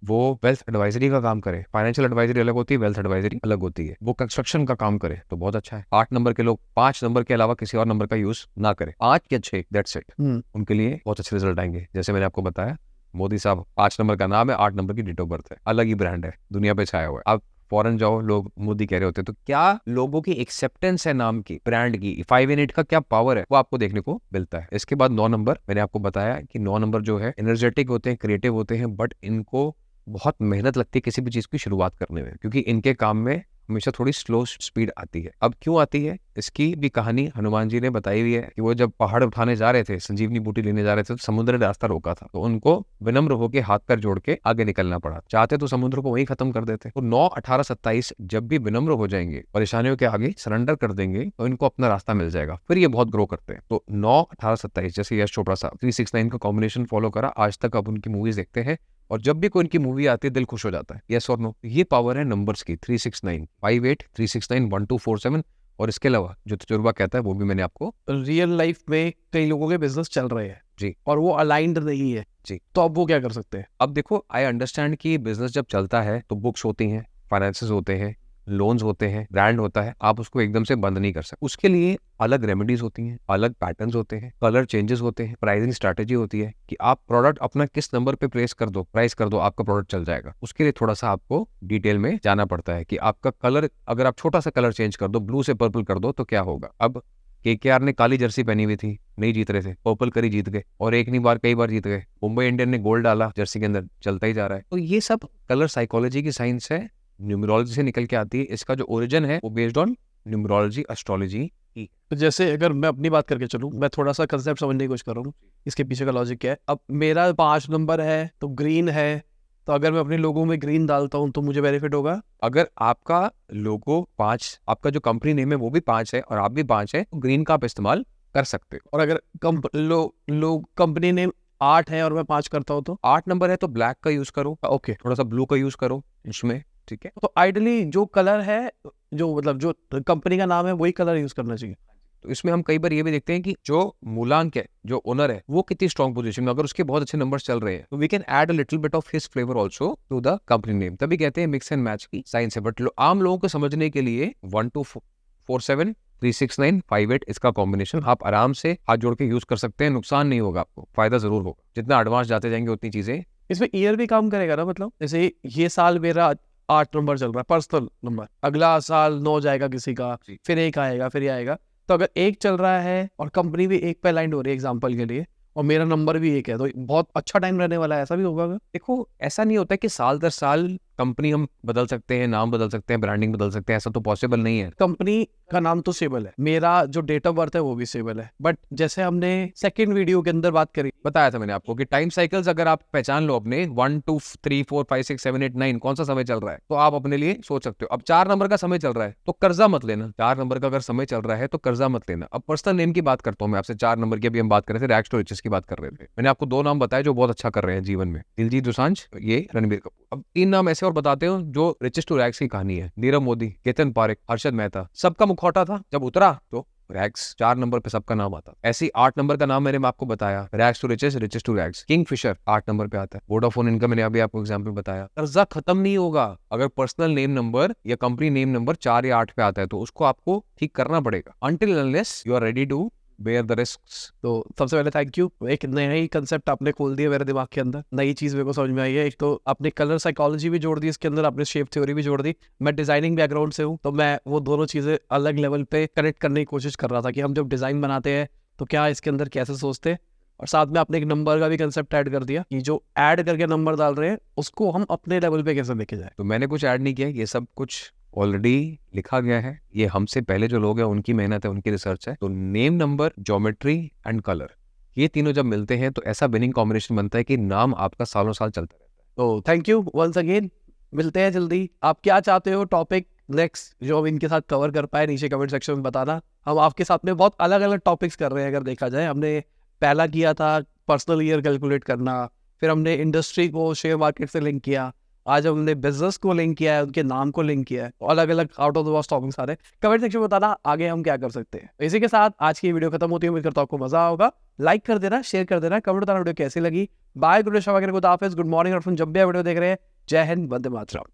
वो वेल्थ एडवाइजरी का काम करे, फाइनेंशियल एडवाइजरी अलग होती है, वेल्थ एडवाइजरी अलग होती है, वो कंस्ट्रक्शन का काम करे तो बहुत अच्छा है। 8 नंबर के लोग 5 नंबर के अलावा किसी और नंबर का यूज ना करें, 5 या 6 दैट्स इट, उनके लिए बहुत अच्छे रिजल्ट आएंगे। जैसे मैंने आपको बताया मोदी साहब 5 नंबर का नाम है, 8 नंबर की डेट ऑफ बर्थ है, अलग ही ब्रांड है, दुनिया पे छाया हुआ है। आप फॉरेन जाओ, लोग मोदी कह रहे होते हैं, तो क्या लोगों की एक्सेप्टेंस है नाम की, ब्रांड की, 5 and 8 का क्या पावर है वो आपको देखने को मिलता है। इसके बाद 9 नंबर, मैंने आपको बताया कि 9 नंबर जो है एनर्जेटिक होते हैं, क्रिएटिव होते हैं, बट इनको बहुत मेहनत लगती है किसी भी चीज की शुरुआत करने में, क्योंकि इनके काम में हमेशा थोड़ी स्लो स्पीड आती है। अब क्यों आती है, इसकी भी कहानी हनुमान जी ने बताई हुई है कि वो जब पहाड़ उठाने जा रहे थे, संजीवनी बूटी लेने जा रहे थे, तो समुद्र ने रास्ता रोका था, तो उनको विनम्र होकर हाथ पैर जोड़ के आगे निकलना पड़ा। चाहते तो समुद्र को वहीं खत्म कर देते। तो 9 18 27 जब भी विनम्र हो जाएंगे, परेशानियों के आगे सरेंडर कर देंगे, तो इनको अपना रास्ता मिल जाएगा, फिर ये बहुत ग्रो करते हैं। तो 9 18 27 जैसे यश चोपड़ा साहब 3 6 9 का कॉम्बिनेशन फॉलो करा, आज तक अब उनकी मूवीज देखते हैं, और जब भी कोई इनकी मूवी आती है दिल खुश हो जाता है। यस और नो, ये पावर है नंबर्स की। 3 6 9 5 8 3 6 9 1 2 4 7। और इसके अलावा जो तजुर्बा कहता है वो भी मैंने आपको, रियल लाइफ में कई लोगों के बिजनेस चल रहे हैं जी, और वो अलाइंड नहीं है जी, तो अब वो क्या कर सकते हैं? अब देखो, आई अंडरस्टैंड कि बिजनेस जब चलता है तो बुक्स होती हैं, फाइनेंसेस होते हैं, लोन्स होते हैं, ब्रांड होता है, आप उसको एकदम से बंद नहीं कर सकते। उसके लिए अलग रेमेडीज होती हैं, अलग पैटर्न्स होते हैं, कलर चेंजेस होते हैं, प्राइसिंग स्ट्रैटेजी होती है कि आप प्रोडक्ट अपना किस नंबर पे प्राइस कर दो, आपका प्रोडक्ट चल जाएगा। उसके लिए थोड़ा सा आपको डिटेल में जाना पड़ता है कि आपका कलर, अगर आप छोटा सा कलर चेंज कर दो, ब्लू से पर्पल कर दो, तो क्या होगा। अब KKR ने काली जर्सी पहनी हुई थी, नहीं जीत रहे थे, पर्पल करी जीत गए, और एक नहीं बार कई बार जीत गए। मुंबई इंडियन ने गोल्ड डाला जर्सी के अंदर, चलता ही जा रहा है। तो ये सब कलर साइकोलॉजी की साइंस है, न्यूमरोलॉजी से निकल के आती है। इसका जो ओरिजिन है वो बेस्ड ऑन न्यूमरोलॉजी, एस्ट्रोलॉजी की। तो जैसे अगर मैं अपनी बात करके चलूं, मैं थोड़ा सा कंसेप्ट समझने की कोशिश कर रहा हूँ इसके पीछे का लॉजिक क्या है। अब मेरा 5 नंबर है तो ग्रीन है, तो अगर मैं अपने लोगों में ग्रीन डालता हूँ तो मुझे बेनिफिट होगा। अगर आपका लोगो 5, आपका जो कंपनी नेम है वो भी 5 है और आप भी 5 है, तो ग्रीन का आप इस्तेमाल कर सकते हो। और अगर कंपनी नेम 8 है और मैं 5 करता हूँ तो 8 नंबर है तो ब्लैक का यूज करो, ओके, थोड़ा सा ब्लू का यूज करो उसमें, ठीक है। तो आइडली जो कलर है, जो मतलब जो कंपनी का नाम है वही कलर यूज करना चाहिए। तो इसमें हम कई बार ये भी देखते हैं कि जो मूलांक है, जो ओनर है, वो कितनी स्ट्रॉन्ग पोजीशन में, अगर उसके बहुत अच्छे नंबर्स चल रहे हैं तो we can add a little bit of his flavour also to the company name. तभी कहते हैं मिक्स एंड मैच की साइंस है। बट आम लोगों को समझने के लिए 1247 369 58 इसका कॉम्बिनेशन आप आराम से हाथ जोड़ के यूज कर सकते हैं। नुकसान नहीं होगा, आपको फायदा जरूर होगा। जितना एडवांस जाते जाएंगे उतनी चीजें। इसमें ईयर भी काम करेगा ना, मतलब जैसे ये साल मेरा 8 नंबर चल रहा है पर्सनल नंबर, अगला साल 9 जाएगा किसी का, जी। फिर 1 आएगा, फिर ये आएगा। तो अगर 1 चल रहा है और कंपनी भी 1 पे अलाइंड हो रही है एग्जांपल के लिए, और मेरा नंबर भी 1 है, तो बहुत अच्छा टाइम रहने वाला है, ऐसा भी होगा क्या? देखो, ऐसा नहीं होता कि साल दर साल कंपनी हम बदल सकते हैं, नाम बदल सकते हैं, ब्रांडिंग बदल सकते हैं, ऐसा तो पॉसिबल नहीं है। कंपनी का नाम तो स्टेबल है, मेरा जो डेट ऑफ बर्थ है वो भी स्टेबल है। बट जैसे हमने सेकंड वीडियो के अंदर बात करी, बताया था मैंने आपको कि टाइम साइकिल्स अगर आप पहचान लो अपने 1 2 3 4 5 6 7 8 9 कौन सा समय चल रहा है, तो आप अपने लिए सोच सकते हो। अब 4 नंबर का समय चल रहा है तो कर्जा मत लेना। 4 नंबर का अगर समय चल रहा है तो कर्जा मत लेना। अब पर्सनल नेम की बात करता हूँ मैं आपसे। 4 नंबर की अभी हम बात कर रहे थे, रैग्स टू रिचेस की बात कर रहे थे। मैंने आपको 2 नाम बताए जो बहुत अच्छा कर रहे हैं जीवन में, दिलजीत दोसांझ, ये रणबीर कपूर। अब 3 नाम ऐसे और बताते हो जो रिचेस टू रैग्स की कहानी है। नीरव मोदी, केतन पारेख, हर्षद मेहता, सबका मुखौटा था, जब उतरा तो रैग्स 4 नंबर पे सबका नाम आता। ऐसे ही 8 नंबर का नाम मैंने आपको बताया, rags to riches, riches to rags. Kingfisher 8 number पे आता है। वोडाफोन इनका मैंने अभी आपको एग्जांपल बताया। कर्जा खत्म नहीं होगा अगर पर्सनल नेम नंबर या कंपनी नेम नंबर 4 या 8 पे आता है, तो उसको आपको ठीक करना पड़ेगा until unless you are ready to bear the risks। तो सबसे पहले थैंक यू। एक नया ही कंसेप्ट आपने खोल दिया मेरे दिमाग के अंदर, नई चीज मेरे को समझ में आई है। एक तो आपने कलर साइकोलॉजी भी जोड़ दी इसके अंदर, आपने शेप थ्योरी भी जोड़ दी। मैं डिजाइनिंग बैकग्राउंड से हूँ, तो मैं वो दोनों चीजें अलग लेवल पे कनेक्ट करने की कोशिश कर रहा था कि हम जब डिजाइन बनाते हैं तो क्या इसके अंदर कैसे सोचते हैं। और साथ में आपने एक नंबर का भी कंसेप्ट ऐड कर दिया कि जो ऐड करके नंबर डाल रहे हैं उसको हम अपने लेवल पे कैसे लेके जाए। तो मैंने कुछ ऐड नहीं किया, ये सब कुछ ऑलरेडी लिखा गया है। ये हमसे पहले जो लोग हैं उनकी मेहनत है, उनकी रिसर्च है। तो name number, geometry and colour, ये तीनों जब मिलते हैं तो ऐसा विनिंग कॉम्बिनेशन बनता है कि नाम आपका सालों साल चलता रहता है। तो थैंक यू वंस अगेन, मिलते हैं जल्दी। आप क्या चाहते हो टॉपिक नेक्स्ट जो हम इनके साथ कवर कर पाए, नीचे कमेंट सेक्शन में बताना। हम आपके साथ में बहुत अलग अलग टॉपिक्स कर रहे हैं। अगर देखा जाए, हमने पहला किया था पर्सनल ईयर कैलकुलेट करना, फिर हमने इंडस्ट्री को शेयर मार्केट से लिंक किया, आज हमने बिजनेस को लिंक किया है, उनके नाम को लिंक किया है। अलग अलग out of the box topics आ रहे हैं। कमेंट सेक्शन में बताना आगे हम क्या कर सकते हैं। इसी के साथ आज की वीडियो खत्म होती है। उम्मीद करता हूं आपको मजा होगा। लाइक कर देना, शेयर कर देना, कमेंट बताना वीडियो कैसी लगी। बाय, गुड हाफिज, गुड मॉर्निंग। और जब भी वीडियो देख रहे हैं, जय हिंद, वंदे मातरम।